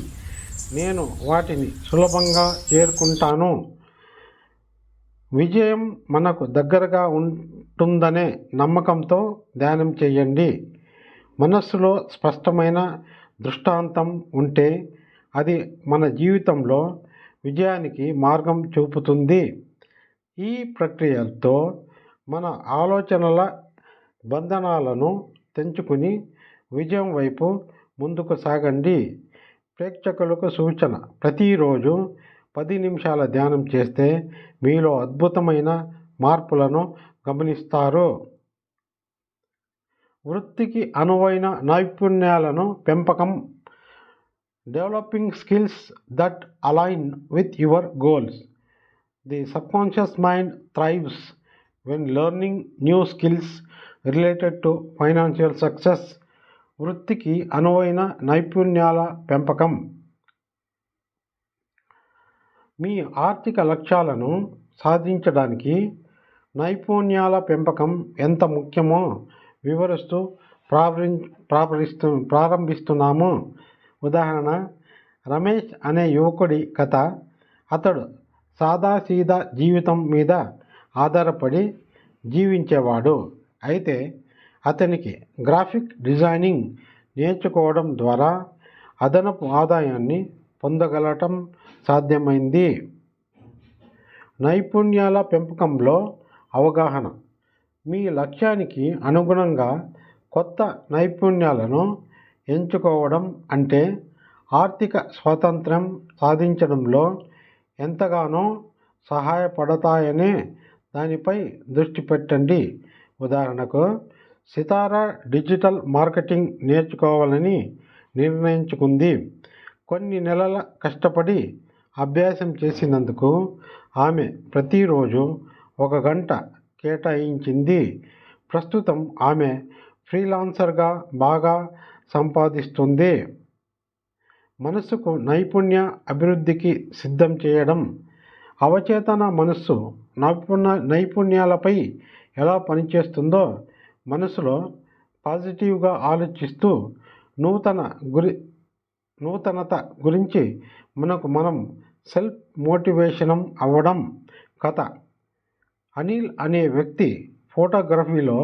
నేను వాటిని సులభంగా చేరుకుంటాను. విజయం మనకు దగ్గరగా ఉంటుందనే నమ్మకంతో ధ్యానం చేయండి. మనస్సులో స్పష్టమైన దృష్టాంతం ఉంటే అది మన జీవితంలో విజయానికి మార్గం చూపుతుంది. ఈ ప్రక్రియతో మన ఆలోచనల బంధనాలను తెంచుకుని విజయం వైపు ముందుకు సాగండి. ప్రేక్షకులకు సూచన: ప్రతిరోజు 10 నిమిషాల ధ్యానం చేస్తే మీలో అద్భుతమైన మార్పులను గమనిస్తారు. వృత్తికి అనువైన నైపుణ్యాలను పెంపకం. Developing skills that align with your goals. The subconscious mind thrives when learning new skills related to financial success. వృత్తికి అనువైన నైపుణ్యాల పెంపకం. మీ ఆర్థిక లక్ష్యాలను సాధించడానికి నైపుణ్యాల పెంపకం ఎంత ముఖ్యమో వివరిస్తూ ప్రారంభిస్తున్నాము. ఉదాహరణ: రమేష్ అనే యువకుడి కథ. అతడు సాదాసీదా జీవితం మీద ఆధారపడి జీవించేవాడు. అయితే అతనికి గ్రాఫిక్ డిజైనింగ్ నేర్చుకోవడం ద్వారా అదనపు ఆదాయాన్ని పొందగలటం సాధ్యమైంది. నైపుణ్యాల పెంపకంలో అవగాహన. మీ లక్ష్యానికి అనుగుణంగా కొత్త నైపుణ్యాలను ఎంచుకోవడం అంటే ఆర్థిక స్వాతంత్ర్యం సాధించడంలో ఎంతగానో సహాయపడతాయనే దానిపై దృష్టి పెట్టండి. ఉదాహరణకు, సితారా డిజిటల్ మార్కెటింగ్ నేర్చుకోవాలని నిర్ణయించుకుంది. కొన్ని నెలల కష్టపడి అభ్యాసం చేసినందుకు ఆమె ప్రతిరోజు 1 గంట కేటాయించింది. ప్రస్తుతం ఆమె ఫ్రీలాన్సర్గా బాగా సంపాదిస్తుంది. మనసుకు నైపుణ్య అభివృద్ధికి సిద్ధం చేయడం. అవచేతన మనస్సు నైపుణ్యాలపై ఎలా పనిచేస్తుందో, మనసులో పాజిటివ్గా ఆలోచిస్తూ నూతనత గురించి మనకు మనం సెల్ఫ్ మోటివేషనం అవ్వడం కథ. అనిల్ అనే వ్యక్తి ఫోటోగ్రఫీలో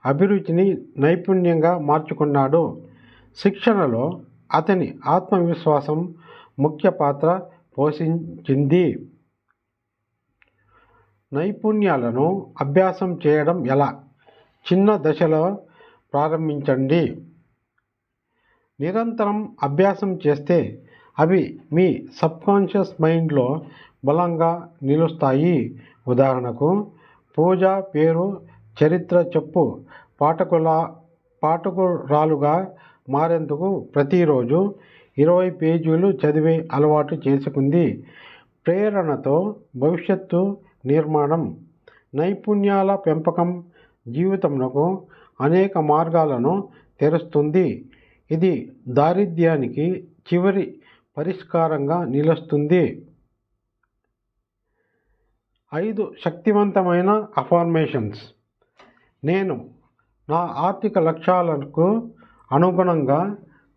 అభిరుచిని నైపుణ్యంగా మార్చుకున్నాడు. శిక్షణలో అతని ఆత్మవిశ్వాసం ముఖ్య పాత్ర పోషించింది. నైపుణ్యాలను అభ్యాసం చేయడం ఎలా? చిన్న దశలో ప్రారంభించండి. నిరంతరం అభ్యాసం చేస్తే అవి మీ సబ్కాన్షియస్ మైండ్లో బలంగా నిలుస్తాయి. ఉదాహరణకు, పూజ పేరు చరిత్ర చెప్పు పాఠకురాలుగా మారేందుకు ప్రతిరోజు 20 పేజీలు చదివే అలవాటు చేసుకుంది. ప్రేరణతో భవిష్యత్తు నిర్మాణం. నైపుణ్యాల పెంపకం జీవితంలో అనేక మార్గాలను తెరుస్తుంది. ఇది దారిద్ర్యానికి చివరి పరిష్కారంగా నిలుస్తుంది. 5 శక్తివంతమైన అఫర్మేషన్స్. నేను నా ఆర్థిక లక్ష్యాలకు అనుగుణంగా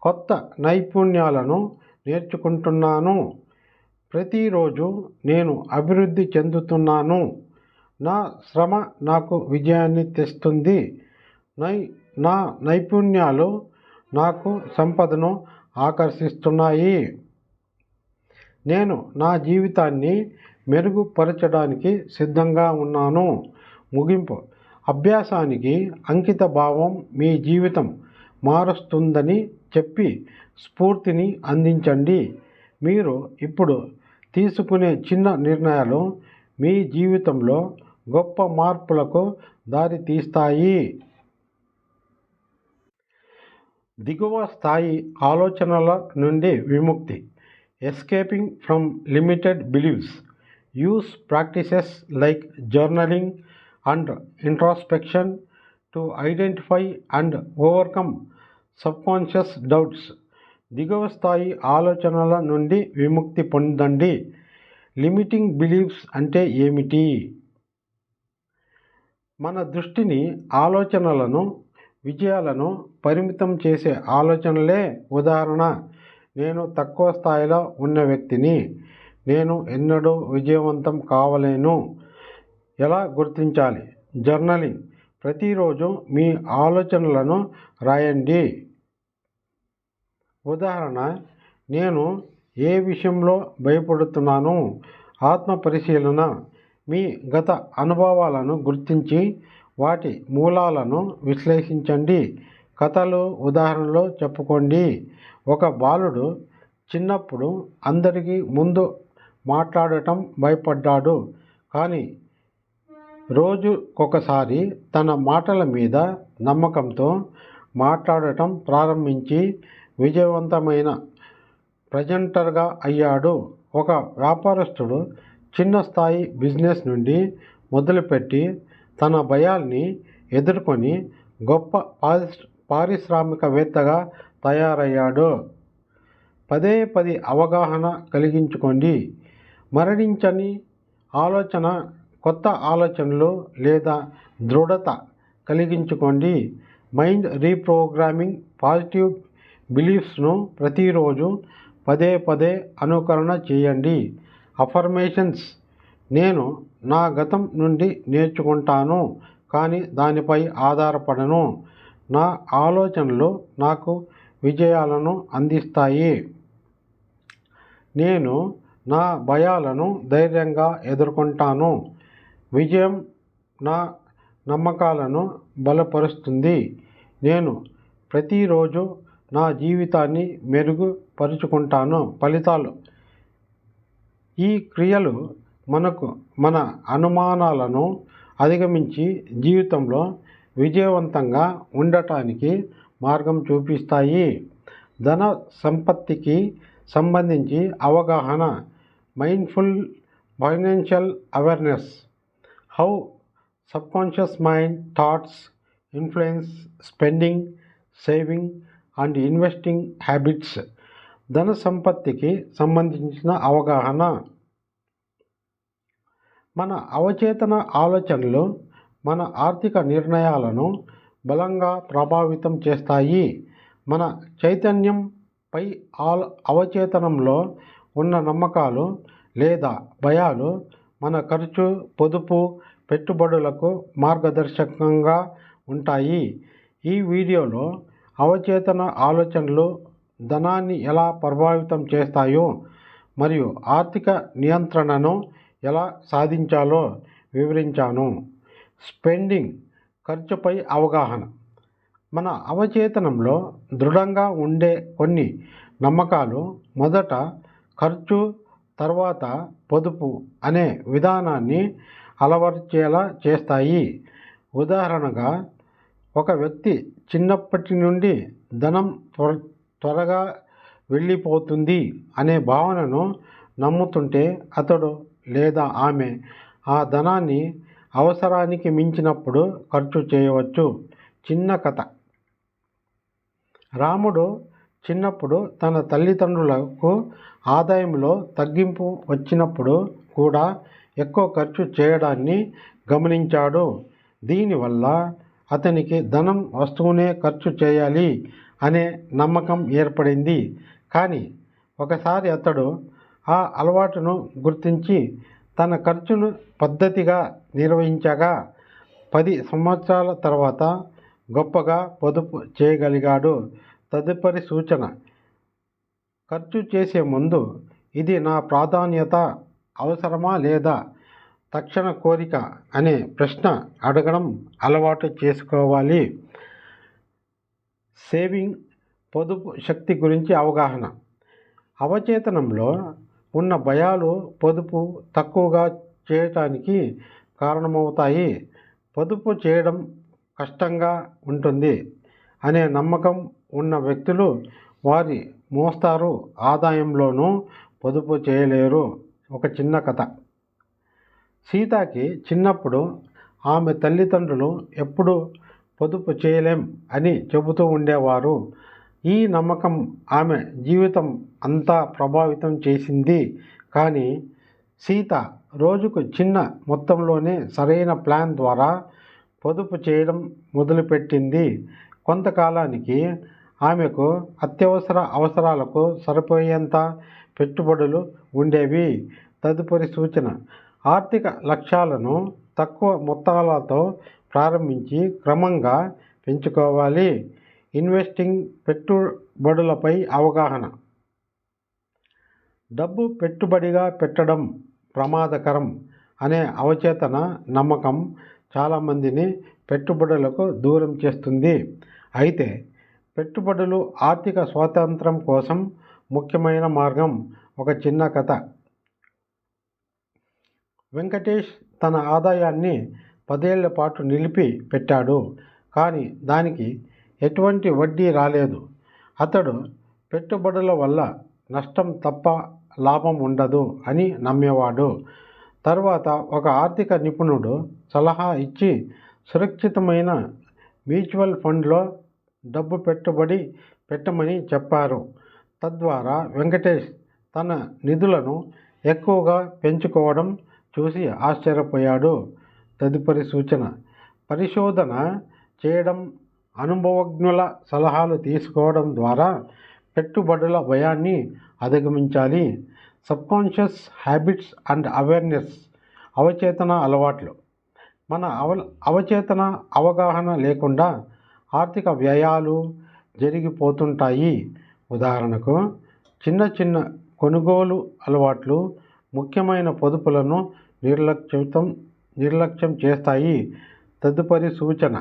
కొత్త నైపుణ్యాలను నేర్చుకుంటున్నాను. ప్రతిరోజు నేను అభివృద్ధి చెందుతున్నాను. నా శ్రమ నాకు విజయాన్ని తెస్తుంది. నా నైపుణ్యాలు నాకు సంపదను ఆకర్షిస్తున్నాయి. నేను నా జీవితాన్ని మెరుగుపరచడానికి సిద్ధంగా ఉన్నాను. ముగింపు. అభ్యాసానికి అంకిత భావం మీ జీవితం మారుస్తుందని చెప్పి స్ఫూర్తిని అందించండి. మీరు ఇప్పుడు తీసుకునే చిన్న నిర్ణయాలు మీ జీవితంలో గొప్ప మార్పులకు దారితీస్తాయి. దిగువ స్థాయి ఆలోచనల నుండి విముక్తి. Escaping from limited believes. Use practices like journaling and introspection to identify and overcome subconscious doubts. దిగువ స్థాయి ఆలోచనల నుండి విముక్తి పొందండి. లిమిటింగ్ బిలీఫ్స్ అంటే ఏమిటి? మన దృష్టిని, ఆలోచనలను, విజయాలను పరిమితం చేసే ఆలోచనలే. ఉదాహరణ, నేను తక్కువ స్థాయిలో ఉన్న వ్యక్తిని, నేను ఎన్నడూ విజయవంతం కావలేను. ఎలా గుర్తించాలి? జర్నలింగ్. ప్రతిరోజు మీ ఆలోచనలను రాయండి. ఉదాహరణ, నేను ఏ విషయంలో భయపడుతున్నాను? ఆత్మ పరిశీలన. మీ గత అనుభవాలను గుర్తించి వాటి మూలాలను విశ్లేషించండి. కథలు, ఉదాహరణలు చెప్పుకోండి. ఒక బాలుడు చిన్నప్పుడు అందరికీ ముందు మాట్లాడటం భయపడ్డాడు. కానీ రోజుకొకసారి తన మాటల మీద నమ్మకంతో మాట్లాడటం ప్రారంభించి విజయవంతమైన ప్రజెంటర్గా అయ్యాడు. ఒక వ్యాపారస్తుడు చిన్న స్థాయి బిజినెస్ నుండి మొదలుపెట్టి తన భయాల్ని ఎదుర్కొని గొప్ప పారిశ్రామికవేత్తగా తయారయ్యాడు. పదే అవగాహన కలిగించుకోండి. మరణించని ఆలోచన, కొత్త ఆలోచనలు లేదా దృఢత కలిగించుకోండి. Mind reprogramming. పాజిటివ్ బిలీఫ్స్ను ప్రతిరోజు పదే అనుకరణ చేయండి. అఫర్మేషన్స్. నేను నా గతం నుండి నేర్చుకుంటాను, కానీ దానిపై ఆధారపడను. నా ఆలోచనలు నాకు విజయాలను అందిస్తాయి. నేను నా భయాలను ధైర్యంగా ఎదుర్కొంటాను. విజయం నా నమ్మకాలను బలపరుస్తుంది. నేను ప్రతిరోజు నా జీవితాన్ని మెరుగుపరుచుకుంటాను. ఫలితాలు. ఈ క్రియలు మన అనుమానాలను అధిగమించి జీవితంలో విజయవంతంగా ఉండటానికి మార్గం చూపిస్తాయి. ధన సంపత్తికి సంబంధించి అవగాహన. Mindful financial awareness. How subconscious mind thoughts influence spending, saving and investing habits. ధన సంపత్తికి సంబంధించిన అవగాహన. మన అవచేతన ఆలోచనలు మన ఆర్థిక నిర్ణయాలను బలంగా ప్రభావితం చేస్తాయి. మన చైతన్యంపై అవచేతనంలో ఉన్న నమ్మకాలు లేదా భయాలు మన ఖర్చు, పొదుపు, పెట్టుబడులకు మార్గదర్శకంగా ఉంటాయి. ఈ వీడియోలో అవచేతన ఆలోచనలు ధనాన్ని ఎలా ప్రభావితం చేస్తాయో మరియు ఆర్థిక నియంత్రణను ఎలా సాధించాలో వివరించాను. స్పెండింగ్, ఖర్చుపై అవగాహన. మన అవచేతనంలో దృఢంగా ఉండే కొన్ని నమ్మకాలు మొదట ఖర్చు, తర్వాత పొదుపు అనే విధానాన్ని అలవర్చేలా చేస్తాయి. ఉదాహరణగా, ఒక వ్యక్తి చిన్నప్పటి నుండి ధనం త్వరగా వెళ్ళిపోతుంది అనే భావనను నమ్ముతుంటే అతడు లేదా ఆమె ఆ ధనాన్ని అవసరానికి మించినప్పుడు ఖర్చు చేయవచ్చు. చిన్న కథ. రాముడు చిన్నప్పుడు తన తల్లిదండ్రులకు ఆదాయంలో తగ్గింపు వచ్చినప్పుడు కూడా ఎక్కువ ఖర్చు చేయడాన్ని గమనించాడు. దీనివల్ల అతనికి ధనం వస్తూనే ఖర్చు చేయాలి అనే నమ్మకం ఏర్పడింది. కానీ ఒకసారి అతడు ఆ అలవాటును గుర్తించి తన ఖర్చును పద్ధతిగా నిర్వహించగా 10 సంవత్సరాల తర్వాత గొప్పగా పొదుపు చేయగలిగాడు. తదుపరి సూచన. ఖర్చు చేసే ముందు ఇది నా ప్రాధాన్యత, అవసరమా లేదా తక్షణ కోరిక అనే ప్రశ్న అడగడం అలవాటు చేసుకోవాలి. సేవింగ్, పొదుపు శక్తి గురించి అవగాహన. అవచేతనంలో ఉన్న భయాలు పొదుపు తక్కువగా చేయటానికి కారణమవుతాయి. పొదుపు చేయడం కష్టంగా ఉంటుంది అనే నమ్మకం ఉన్న వ్యక్తులు వారి మోస్తారు ఆదాయంలోనూ పొదుపు చేయలేరు. ఒక చిన్న కథ. సీతకి చిన్నప్పుడు ఆమె తల్లిదండ్రులు ఎప్పుడూ పొదుపు చేయలేం అని చెబుతూ ఉండేవారు. ఈ నమ్మకం ఆమె జీవితం అంతా ప్రభావితం చేసింది. కానీ సీత రోజుకు చిన్న మొత్తంలోనే సరైన ప్లాన్ ద్వారా పొదుపు చేయడం మొదలుపెట్టింది. కొంతకాలానికి ఆమెకు అత్యవసర అవసరాలకు సరిపోయేంత పెట్టుబడులు ఉండేవి. తదుపరి సూచన. ఆర్థిక లక్ష్యాలను తక్కువ మొత్తాలతో ప్రారంభించి క్రమంగా పెంచుకోవాలి. ఇన్వెస్టింగ్, పెట్టుబడులపై అవగాహన. డబ్బు పెట్టుబడిగా పెట్టడం ప్రమాదకరం అనే అవచేతన నమ్మకం చాలామందిని పెట్టుబడులకు దూరం చేస్తుంది. అయితే పెట్టుబడులు ఆర్థిక స్వాతంత్రం కోసం ముఖ్యమైన మార్గం. ఒక చిన్న కథ. వెంకటేష్ తన ఆదాయాన్ని 10 ఏళ్ల పాటు నిలిపి పెట్టాడు. కానీ దానికి ఎటువంటి వడ్డీ రాలేదు. అతడు పెట్టుబడుల వల్ల నష్టం తప్ప లాభం ఉండదు అని నమ్మేవాడు. తర్వాత ఒక ఆర్థిక నిపుణుడు సలహా ఇచ్చి సురక్షితమైన మ్యూచువల్ ఫండ్లో డబ్బు పెట్టుబడి పెట్టమని చెప్పారు. తద్వారా వెంకటేష్ తన నిధులను ఎక్కువగా పెంచుకోవడం చూసి ఆశ్చర్యపోయాడు. తదుపరి సూచన. పరిశోధన చేయడం, అనుభవజ్ఞుల సలహాలు తీసుకోవడం ద్వారా పెట్టుబడుల భయాన్ని అధిగమించాలి. Subconscious habits and awareness. అవచేతన అలవాట్లు. మన అవచేతన అవగాహన లేకుండా ఆర్థిక వ్యయాలు జరిగిపోతుంటాయి. ఉదాహరణకు, చిన్న చిన్న కొనుగోలు అలవాట్లు ముఖ్యమైన పొదుపులను నిర్లక్ష్యం చేస్తాయి. తదుపరి సూచన.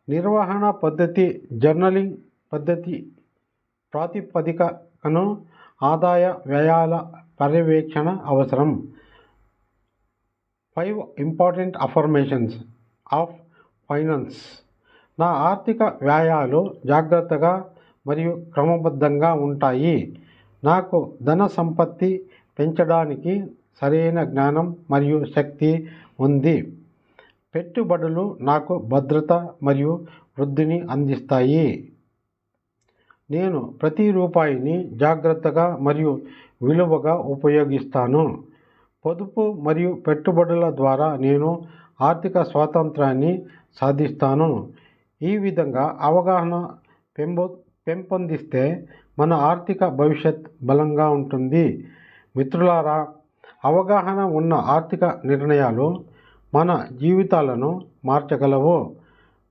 నిర్వహణ పద్ధతి. జర్నలింగ్ పద్ధతి ప్రాతిపదికన ఆదాయ వ్యయాల పర్యవేక్షణ అవసరం. 5 ఇంపార్టెంట్ అఫర్మేషన్స్ ఆఫ్ ఫైనాన్స్. నా ఆర్థిక వ్యయాలు జాగ్రత్తగా మరియు క్రమబద్ధంగా ఉంటాయి. నాకు ధన సంపత్తి పెంచడానికి సరైన జ్ఞానం మరియు శక్తి ఉంది. పెట్టుబడులు నాకు భద్రత మరియు వృద్ధిని అందిస్తాయి. నేను ప్రతి రూపాయిని జాగ్రత్తగా మరియు విలువగా ఉపయోగిస్తాను. పొదుపు మరియు పెట్టుబడుల ద్వారా నేను ఆర్థిక స్వాతంత్రాన్ని సాధిస్తాను. ఈ విధంగా అవగాహన పెంపొందిస్తే మన ఆర్థిక భవిష్యత్ బలంగా ఉంటుంది. మిత్రులారా, అవగాహన ఉన్న ఆర్థిక నిర్ణయాలు మన జీవితాలను మార్చగలవు.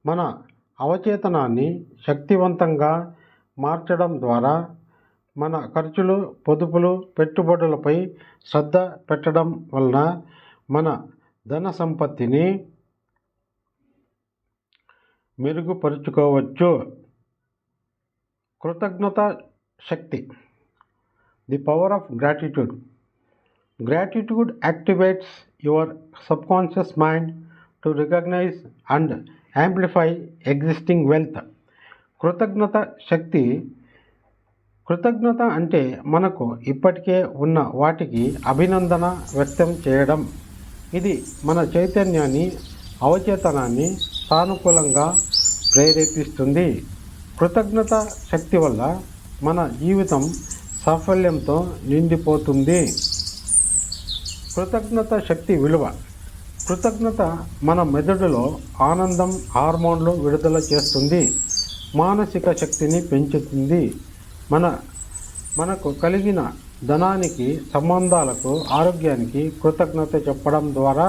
మన అవచేతనాన్ని శక్తివంతంగా మార్చడం ద్వారా మన ఖర్చులు, పొదుపులు, పెట్టుబడులపై శ్రద్ధ పెట్టడం వలన మన ధన సంపత్తిని మెరుగుపరుచుకోవచ్చు. కృతజ్ఞత శక్తి. The power of gratitude. Gratitude activates your subconscious mind to recognize and amplify existing wealth. కృతజ్ఞత శక్తి. కృతజ్ఞత అంటే మనకు ఇప్పటికే ఉన్న వాటికి అభినందన వ్యక్తం చేయడం. ఇది మన చైతన్యాన్ని, అవచేతనాన్ని సానుకూలంగా ప్రేరేపిస్తుంది. కృతజ్ఞత శక్తి వల్ల మన జీవితం సాఫల్యంతో నిండిపోతుంది. కృతజ్ఞత శక్తి విలువ. కృతజ్ఞత మన మెదడులో ఆనందం హార్మోన్లు విడుదల చేస్తుంది, మానసిక శక్తిని పెంచుతుంది. మనకు కలిగిన ధనానికి, సంబంధాలకు, ఆరోగ్యానికి కృతజ్ఞత చెప్పడం ద్వారా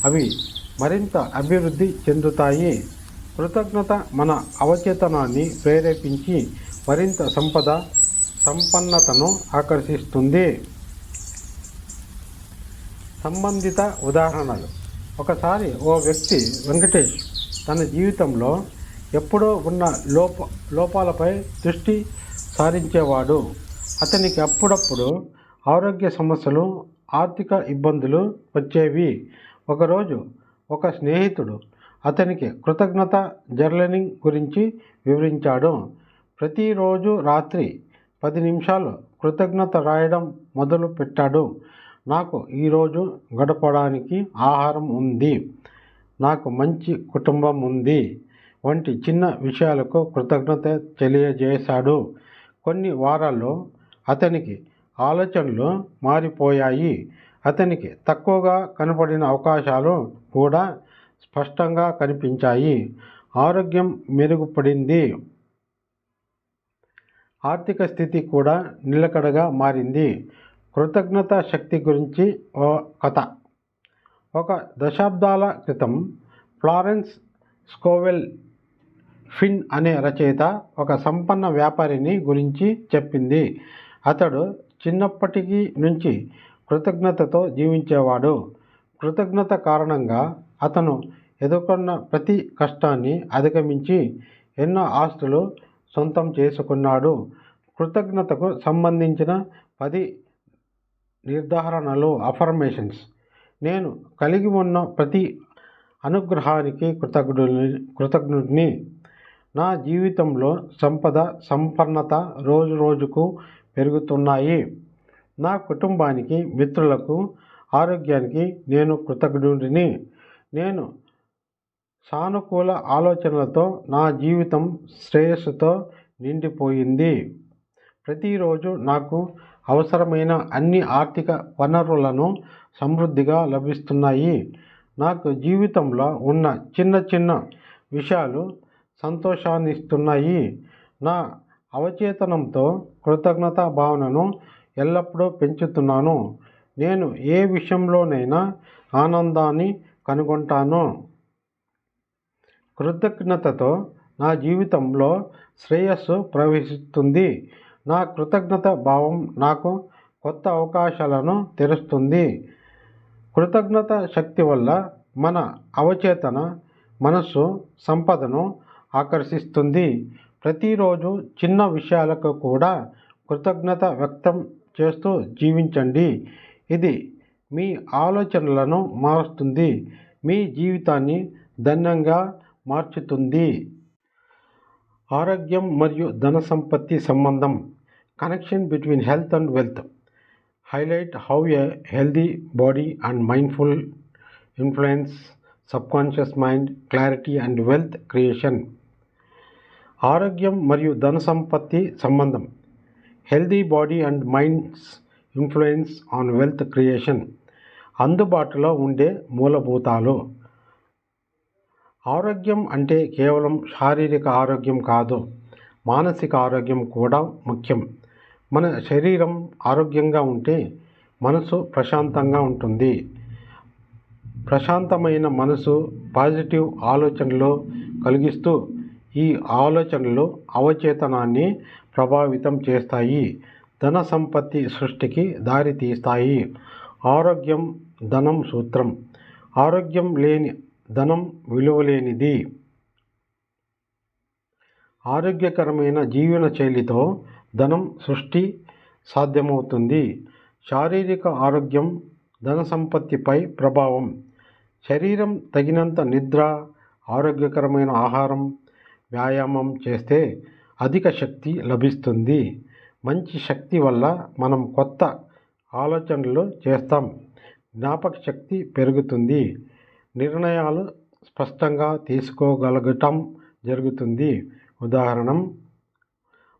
అవి మరింత అభివృద్ధి చెందుతాయి. కృతజ్ఞత మన అవచేతనాన్ని ప్రేరేపించి మరింత సంపన్నతను ఆకర్షిస్తుంది. సంబంధిత ఉదాహరణలు. ఒకసారి ఓ వ్యక్తి వెంకటేష్ తన జీవితంలో ఎప్పుడో ఉన్న లోపాలపై దృష్టి సారించేవాడు. అతనికి అప్పుడప్పుడు ఆరోగ్య సమస్యలు, ఆర్థిక ఇబ్బందులు వచ్చేవి. ఒకరోజు ఒక స్నేహితుడు అతనికి కృతజ్ఞత జర్నలింగ్ గురించి వివరించాడు. ప్రతిరోజు రాత్రి 10 నిమిషాలు కృతజ్ఞత రాయడం మొదలు పెట్టాడు. నాకు ఈరోజు గడపడానికి ఆహారం ఉంది, నాకు మంచి కుటుంబం ఉంది వంటి చిన్న విషయాలకు కృతజ్ఞత తెలియజేశాడు. కొన్ని వారాల్లో అతనికి ఆలోచనలు మారిపోయాయి. అతనికి తక్కువగా కనపడిన అవకాశాలు కూడా స్పష్టంగా కనిపించాయి. ఆరోగ్యం మెరుగుపడింది. ఆర్థిక స్థితి కూడా నిలకడగా మారింది. కృతజ్ఞత శక్తి గురించి ఓ కథ. ఒక దశాబ్దాల క్రితం ఫ్లారెన్స్ స్కోవెల్ ఫిన్ అనే రచయిత ఒక సంపన్న వ్యాపారిని గురించి చెప్పింది. అతడు చిన్నప్పటి నుంచి కృతజ్ఞతతో జీవించేవాడు. కృతజ్ఞత కారణంగా అతను ఎదుర్కొన్న ప్రతి కష్టాన్ని అధిగమించి ఎన్నో ఆస్తులు సొంతం చేసుకున్నాడు. కృతజ్ఞతకు సంబంధించిన 10 నిర్ధారణలు, అఫర్మేషన్స్. నేను కలిగి ఉన్న ప్రతి అనుగ్రహానికి కృతజ్ఞుడిని. నా జీవితంలో సంపన్నత రోజుకు పెరుగుతున్నాయి. నా కుటుంబానికి, మిత్రులకు, ఆరోగ్యానికి నేను కృతజ్ఞుడిని. నేను సానుకూల ఆలోచనలతో నా జీవితం శ్రేయస్సుతో నిండిపోయింది. ప్రతిరోజు నాకు అవసరమైన అన్ని ఆర్థిక వనరులను సమృద్ధిగా లభిస్తున్నాయి. నాకు జీవితంలో ఉన్న చిన్న విషయాలు సంతోషాన్నిస్తున్నాయి. నా అవచేతనంతో కృతజ్ఞతా భావనను ఎల్లప్పుడూ పెంచుతున్నాను. నేను ఏ విషయంలోనైనా ఆనందాన్ని కనుగొంటాను. కృతజ్ఞతతో నా జీవితంలో శ్రేయస్సు ప్రవహిస్తుంది. నా కృతజ్ఞత భావం నాకు కొత్త అవకాశాలను తెరుస్తుంది. కృతజ్ఞత శక్తి వల్ల మన అవచేతన మనస్సు సంపదను ఆకర్షిస్తుంది. ప్రతిరోజు చిన్న విషయాలకు కూడా కృతజ్ఞత వ్యక్తం చేస్తూ జీవించండి. ఇది మీ ఆలోచనలను మారుస్తుంది, మీ జీవితాన్ని ధన్యంగా మార్చుతుంది. ఆరోగ్యం మరియు ధన సంపత్తి సంబంధం. Connection between health and wealth. Highlight how a healthy body and mindful influence subconscious mind clarity and wealth creation. ఆరోగ్యం మరియు ధన సంపత్తి సంబంధం. Healthy body and minds influence on wealth creation. అందుబాటులో ఉండే మూలభూతాలు. ఆరోగ్యం అంటే కేవలం శారీరక ఆరోగ్యం కాదు, మానసిక ఆరోగ్యం కూడా ముఖ్యం. మన శరీరం ఆరోగ్యంగా ఉంటే మనసు ప్రశాంతంగా ఉంటుంది. ప్రశాంతమైన మనసు పాజిటివ్ ఆలోచనలు కలిగిస్తూ ఈ ఆలోచనలు అవచేతనాన్ని ప్రభావితం చేస్తాయి, ధన సంపత్తి సృష్టికి దారితీస్తాయి. ఆరోగ్యం ధనం సూత్రం. ఆరోగ్యం లేని ధనం విలువలేనిది. ఆరోగ్యకరమైన జీవన శైలితో ధనం సృష్టి సాధ్యమవుతుంది. శారీరక ఆరోగ్యం ధన సంపత్తిపై ప్రభావం. శరీరం తగినంత నిద్ర, ఆరోగ్యకరమైన ఆహారం, వ్యాయామం చేస్తే అధిక శక్తి లభిస్తుంది. మంచి శక్తి వల్ల మనం కొత్త ఆలోచనలు చేస్తాం, జ్ఞాపక శక్తి పెరుగుతుంది, నిర్ణయాలు స్పష్టంగా తీసుకోగలగటం జరుగుతుంది. ఉదాహరణ,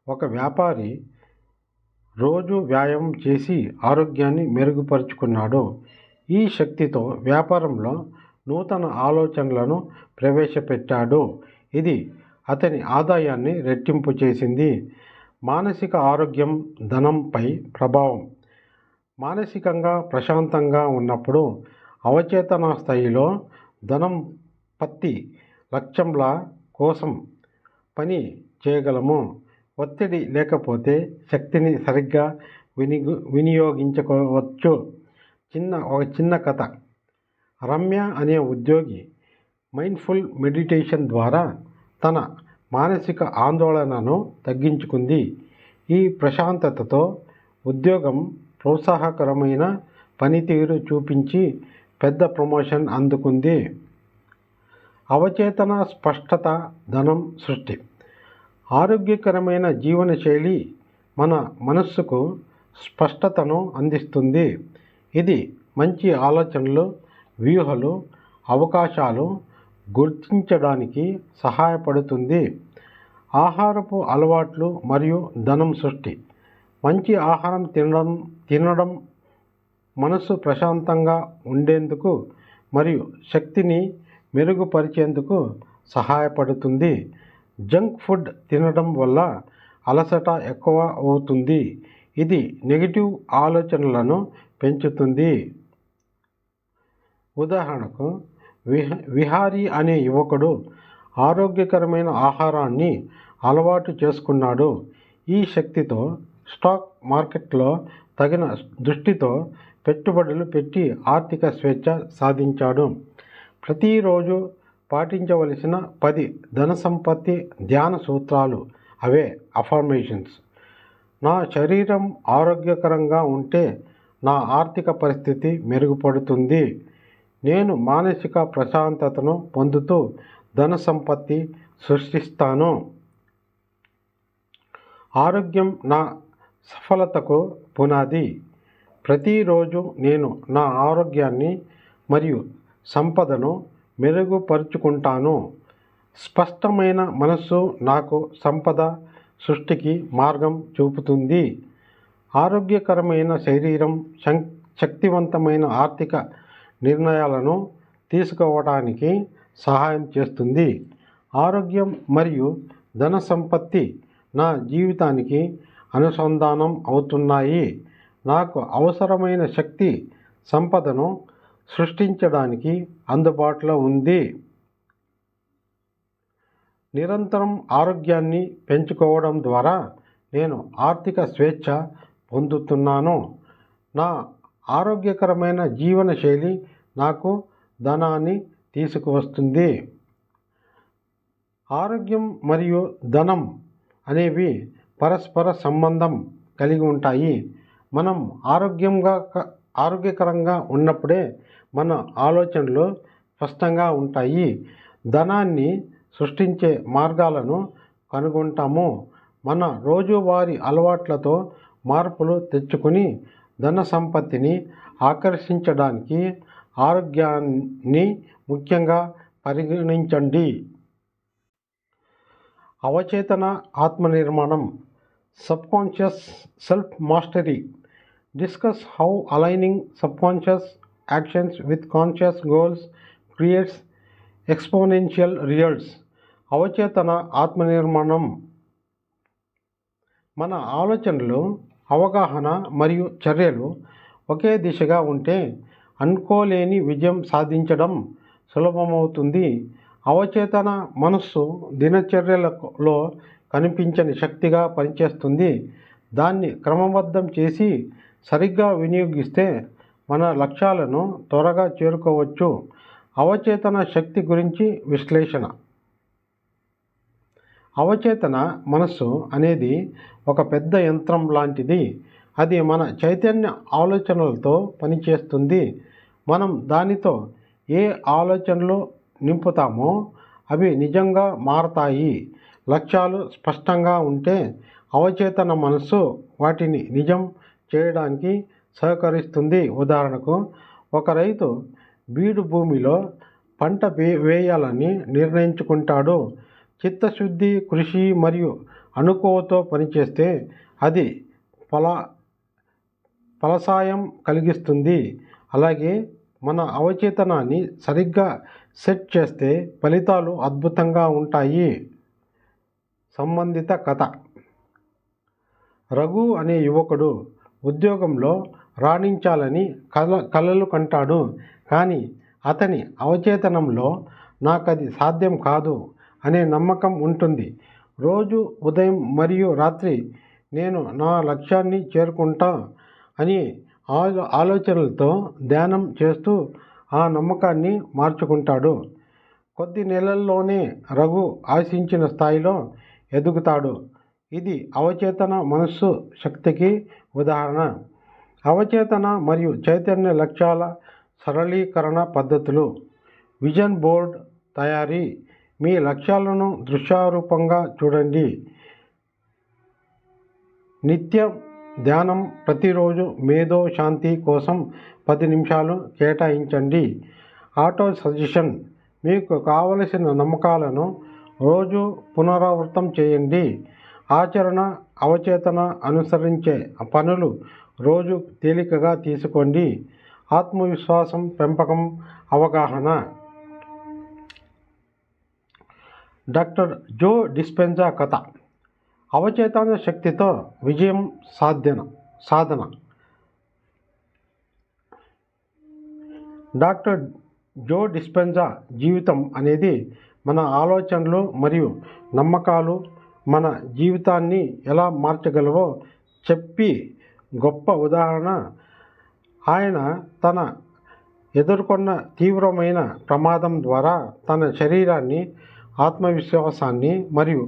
ఒక వ్యాపారి రోజు వ్యాయామం చేసి ఆరోగ్యాన్ని మెరుగుపరుచుకున్నాడు. ఈ శక్తితో వ్యాపారంలో నూతన ఆలోచనలను ప్రవేశపెట్టాడు. ఇది అతని ఆదాయాన్ని రెట్టింపు చేసింది. మానసిక ఆరోగ్యం ధనంపై ప్రభావం. మానసికంగా ప్రశాంతంగా ఉన్నప్పుడు అవచేతన స్థాయిలో ధనం పత్తి లక్ష్యంల కోసం పని చేయగలము. ఒత్తిడి లేకపోతే శక్తిని సరిగ్గా వినియోగించుకోవచ్చు. ఒక చిన్న కథ. రమ్య అనే ఉద్యోగి మైండ్ఫుల్ మెడిటేషన్ ద్వారా తన మానసిక ఆందోళనను తగ్గించుకుంది. ఈ ప్రశాంతతతో ఉద్యోగం ప్రోత్సాహకరమైన పనితీరు చూపించి పెద్ద ప్రమోషన్ అందుకుంది. అవచేతన స్పష్టత ధనం సృష్టి. ఆరోగ్యకరమైన జీవనశైలి మన మనస్సుకు స్పష్టతను అందిస్తుంది. ఇది మంచి ఆలోచనలు, వ్యూహాలు, అవకాశాలు గుర్తించడానికి సహాయపడుతుంది. ఆహారపు అలవాట్లు మరియు ధనం సృష్టి. మంచి ఆహారం తినడం మనసు ప్రశాంతంగా ఉండేందుకు మరియు శక్తిని మెరుగుపరిచేందుకు సహాయపడుతుంది. జంక్ ఫుడ్ తినడం వల్ల అలసట ఎక్కువ అవుతుంది. ఇది నెగిటివ్ ఆలోచనలను పెంచుతుంది. ఉదాహరణకు, విహారీ అనే యువకుడు ఆరోగ్యకరమైన ఆహారాన్ని అలవాటు చేసుకున్నాడు. ఈ శక్తితో స్టాక్ మార్కెట్లో తగిన దృష్టితో పెట్టుబడులు పెట్టి ఆర్థిక స్వేచ్ఛ సాధించాడు. ప్రతిరోజు పాటించవలసిన 10 ధన సంపత్తి ధ్యాన సూత్రాలు. అవే అఫర్మేషన్స్. నా శరీరం ఆరోగ్యకరంగా ఉంటే నా ఆర్థిక పరిస్థితి మెరుగుపడుతుంది. నేను మానసిక ప్రశాంతతను పొందుతూ ధన సంపత్తి సృష్టిస్తాను. ఆరోగ్యం నా సఫలతకు పునాది. ప్రతిరోజు నేను నా ఆరోగ్యాన్ని మరియు సంపదను మెరుగుపరుచుకుంటాను. స్పష్టమైన మనస్సు నాకు సంపద సృష్టికి మార్గం చూపుతుంది. ఆరోగ్యకరమైన శరీరం శక్తివంతమైన ఆర్థిక నిర్ణయాలను తీసుకోవడానికి సహాయం చేస్తుంది. ఆరోగ్యం మరియు ధన సంపత్తి నా జీవితానికి అనుసంధానం అవుతున్నాయి. నాకు అవసరమైన శక్తి, సంపదను సృష్టించడానికి అందుబాటులో ఉంది. నిరంతరం ఆరోగ్యాన్ని పెంచుకోవడం ద్వారా నేను ఆర్థిక స్వేచ్ఛ పొందుతున్నాను. నా ఆరోగ్యకరమైన జీవన శైలి నాకు ధనాన్ని తీసుకువస్తుంది. ఆరోగ్యం మరియు ధనం అనేవి పరస్పర సంబంధం కలిగి ఉంటాయి. మనం ఆరోగ్యకరంగా ఉన్నప్పుడే మన ఆలోచనలు స్పష్టంగా ఉంటాయి. ధనాన్ని సృష్టించే మార్గాలను కనుగొంటాము. మన రోజువారీ అలవాట్లతో మార్పులు తెచ్చుకుని ధన సంపత్తిని ఆకర్షించడానికి ఆరోగ్యాన్ని ముఖ్యంగా పరిగణించండి. అవచేతన ఆత్మనిర్మాణం, subconscious self mastery. Discuss how aligning subconscious actions with conscious goals creates exponential results. అవచేతన ఆత్మనిర్మాణం మన ఆలోచనలు, అవగాహన మరియు చర్యలు ఒకే దిశగా ఉంటే అనుకోలేని విజయం సాధించడం సులభమవుతుంది. అవచేతన మనస్సు దినచర్యలలో కనిపించని శక్తిగా పనిచేస్తుంది. దాన్ని క్రమబద్ధం చేసి సరిగ్గా వినియోగిస్తే మన లక్ష్యాలను త్వరగా చేరుకోవచ్చు. అవచేతన శక్తి గురించి విశ్లేషణ. అవచేతన మనస్సు అనేది ఒక పెద్ద యంత్రం లాంటిది. అది మన చైతన్య ఆలోచనలతో పనిచేస్తుంది. మనం దానితో ఏ ఆలోచనలు నింపుతామో అవి నిజంగా మారతాయి. లక్ష్యాలు స్పష్టంగా ఉంటే అవచేతన మనస్సు వాటిని నిజం చేయడానికి సహకరిస్తుంది. ఉదాహరణకు, ఒక రైతు బీడు భూమిలో పంట వేయాలని నిర్ణయించుకుంటాడు. చిత్తశుద్ధి, కృషి మరియు అనుకువతో పనిచేస్తే అది ఫలసాయం కలిగిస్తుంది. అలాగే మన అవచేతనాన్ని సరిగ్గా సెట్ చేస్తే ఫలితాలు అద్భుతంగా ఉంటాయి. సంబంధిత కథ. రఘు అనే యువకుడు ఉద్యోగంలో రాణించాలని కలలు కంటాడు. కానీ అతని అవచేతనంలో నాకది సాధ్యం కాదు అనే నమ్మకం ఉంటుంది. రోజు ఉదయం మరియు రాత్రి నేను నా లక్ష్యాన్ని చేరుకుంటా అని ఆలోచనలతో ధ్యానం చేస్తూ ఆ నమ్మకాన్ని మార్చుకుంటాడు. కొద్ది నెలల్లోనే రఘు ఆశించిన స్థాయిలో ఎదుగుతాడు. ఇది అవచేతన మనస్సు శక్తికి ఉదాహరణ. అవచేతన మరియు చైతన్య లక్ష్యాల సరళీకరణ పద్ధతులు. విజన్ బోర్డ్ తయారీ. మీ లక్ష్యాలను దృశ్యరూపంగా చూడండి. నిత్యం ధ్యానం. ప్రతిరోజు మేధో శాంతి కోసం 10 నిమిషాలు కేటాయించండి. Auto suggestion. మీకు కావలసిన నమ్మకాలను రోజు పునరావృతం చేయండి. ఆచరణ. అవచేతన అనుసరించే పనులు రోజు తేలికగా తీసుకోండి. ఆత్మవిశ్వాసం పెంపకం. అవగాహన. డాక్టర్ జో డిస్పెన్జా కథ. అవచేతన శక్తితో విజయం సాధన. డాక్టర్ జో డిస్పెన్జా జీవితం అనేది మన ఆలోచనలు మరియు నమ్మకాలు మన జీవితాన్ని ఎలా మార్చగలవో చెప్పి గొప్ప ఉదాహరణ. ఆయన తన ఎదుర్కొన్న తీవ్రమైన ప్రమాదం ద్వారా తన శరీరాన్ని, ఆత్మవిశ్వాసాన్ని మరియు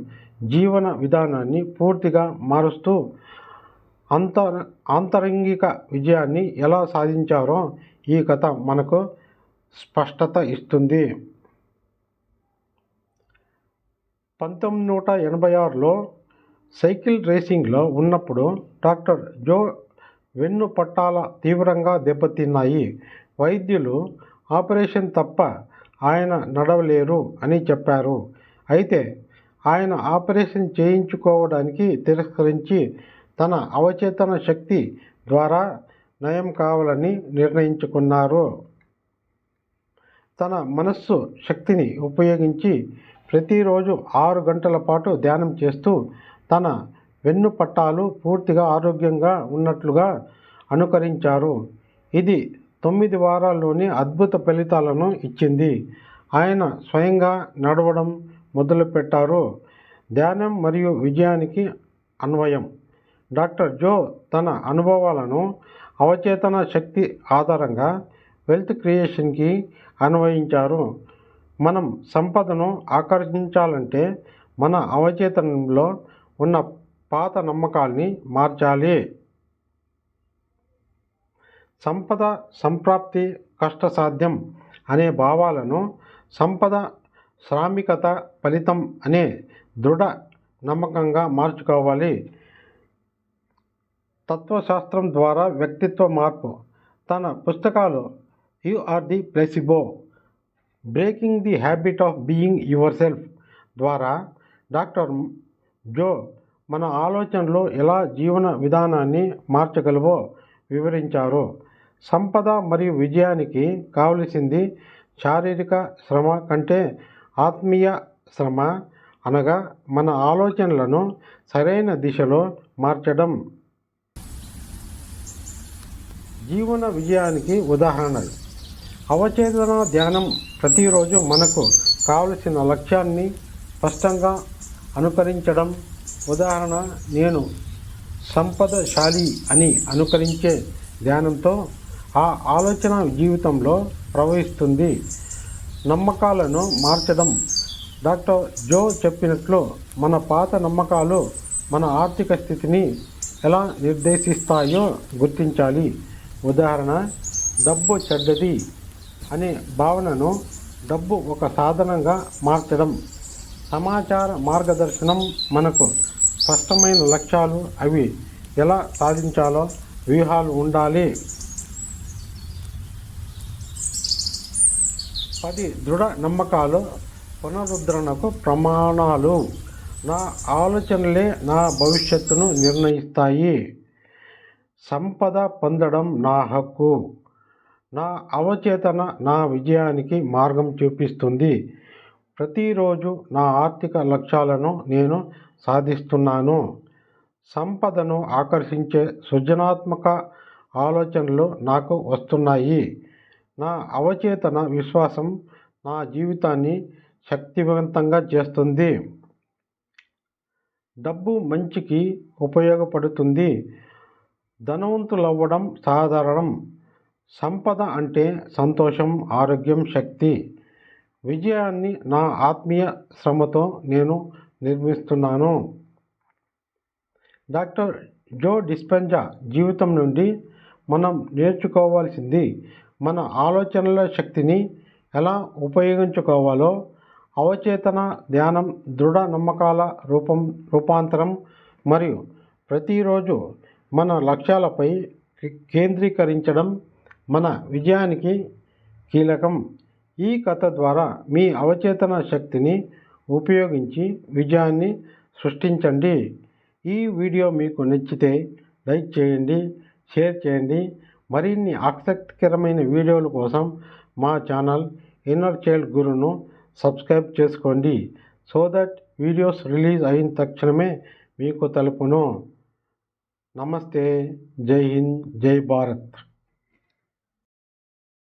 జీవన విధానాన్ని పూర్తిగా మారుస్తూ ఆంతరంగిక విజయాన్ని ఎలా సాధించారో ఈ కథ మనకు స్పష్టత ఇస్తుంది. 1986లో సైకిల్ రేసింగ్లో ఉన్నప్పుడు డాక్టర్ జో వెన్ను పట్టాల తీవ్రంగా దెబ్బతిన్నాయి. వైద్యులు ఆపరేషన్ తప్ప ఆయన నడవలేరు అని చెప్పారు. అయితే ఆయన ఆపరేషన్ చేయించుకోవడానికి తిరస్కరించి తన అవచేతన శక్తి ద్వారా నయం కావాలని నిర్ణయించుకున్నారు. తన మనస్సు శక్తిని ఉపయోగించి ప్రతిరోజు 6 గంటల పాటు ధ్యానం చేస్తూ తన వెన్ను పట్టాలు పూర్తిగా ఆరోగ్యంగా ఉన్నట్లుగా అనుకరించారు. ఇది 9 వారాల్లోనే అద్భుత ఫలితాలను ఇచ్చింది. ఆయన స్వయంగా నడవడం మొదలుపెట్టారు. ధ్యానం మరియు విజయానికి అన్వయం. డాక్టర్ జో తన అనుభవాలను అవచేతన శక్తి ఆధారంగా వెల్త్ క్రియేషన్కి అన్వయించారు. మనం సంపదను ఆకర్షించాలంటే మన అవచేతనంలో ఉన్న పాత నమ్మకాల్ని మార్చాలి. సంపద సంప్రాప్తి కష్టసాధ్యం అనే భావాలను సంపద శ్రామికత ఫలితం అనే దృఢ నమ్మకంగా మార్చుకోవాలి. తత్వశాస్త్రం ద్వారా వ్యక్తిత్వ మార్పు. తన పుస్తకాలు you are the placebo, breaking the habit of being yourself ద్వారా డాక్టర్ జో మన ఆలోచనలు ఎలా జీవన విధానాన్ని మార్చగలవో వివరించారు. సంపద మరియు విజయానికి కావలసింది శారీరక శ్రమ కంటే ఆత్మీయ శ్రమ, అనగా మన ఆలోచనలను సరైన దిశలో మార్చడం. జీవన విజయానికి ఉదాహరణలు. అవచేతన ధ్యానం ప్రతిరోజు మనకు కావలసిన లక్ష్యాన్ని స్పష్టంగా అనుకరించడం. ఉదాహరణ, నేను సంపదశాలి అని అనుకరించే ధ్యానంతో ఆ ఆలోచన జీవితంలో ప్రవహిస్తుంది. నమ్మకాలను మార్చడం. డాక్టర్ జో చెప్పినట్లు మన పాత నమ్మకాలు మన ఆర్థిక స్థితిని ఎలా నిర్దేశిస్తాయో గుర్తించాలి. ఉదాహరణ, డబ్బు చెడ్డది అనే భావనను డబ్బు ఒక సాధనంగా మార్చడం. సమాచార మార్గదర్శనం. మనకు స్పష్టమైన లక్ష్యాలు, అవి ఎలా సాధించాలో వ్యూహాలు ఉండాలి. 10 దృఢ నమ్మకాలు పునరుద్ధరణకు ప్రమాణాలు. నా ఆలోచనలే నా భవిష్యత్తును నిర్ణయిస్తాయి. సంపద పొందడం నా హక్కు. నా అవచేతన నా విజయానికి మార్గం చూపిస్తుంది. ప్రతిరోజు నా ఆర్థిక లక్ష్యాలను నేను సాధిస్తున్నాను. సంపదను ఆకర్షించే సృజనాత్మక ఆలోచనలు నాకు వస్తున్నాయి. నా అవచేతన విశ్వాసం నా జీవితాన్ని శక్తివంతంగా చేస్తుంది. డబ్బు మంచికి ఉపయోగపడుతుంది. ధనవంతులవ్వడం సాధారణం. సంపద అంటే సంతోషం, ఆరోగ్యం, శక్తి. విజయాన్ని నా ఆత్మీయ శ్రమతో నేను నిర్మిస్తున్నాను. డాక్టర్ జో డిస్పెంజా జీవితం నుండి మనం నేర్చుకోవాల్సింది మన ఆలోచనల శక్తిని ఎలా ఉపయోగించుకోవాలో, అవచేతన ధ్యానం, దృఢ నమ్మకాల రూపాంతరం మరియు ప్రతిరోజు మన లక్ష్యాలపై కేంద్రీకరించడం మన విజయానికి కీలకం. ఈ కథ ద్వారా మీ అవచేతన శక్తిని ఉపయోగించి విజయాన్ని సృష్టించండి. ఈ వీడియో మీకు నచ్చితే లైక్ చేయండి, షేర్ చేయండి. మరిన్ని ఆసక్తికరమైన వీడియోల కోసం మా ఛానల్ ఇన్నర్ చైల్డ్ గురును సబ్స్క్రైబ్ చేసుకోండి. సో దట్ వీడియోస్ రిలీజ్ అయిన తక్షణమే మీకు తెలుపును. నమస్తే. జై హింద్, జై భారత్.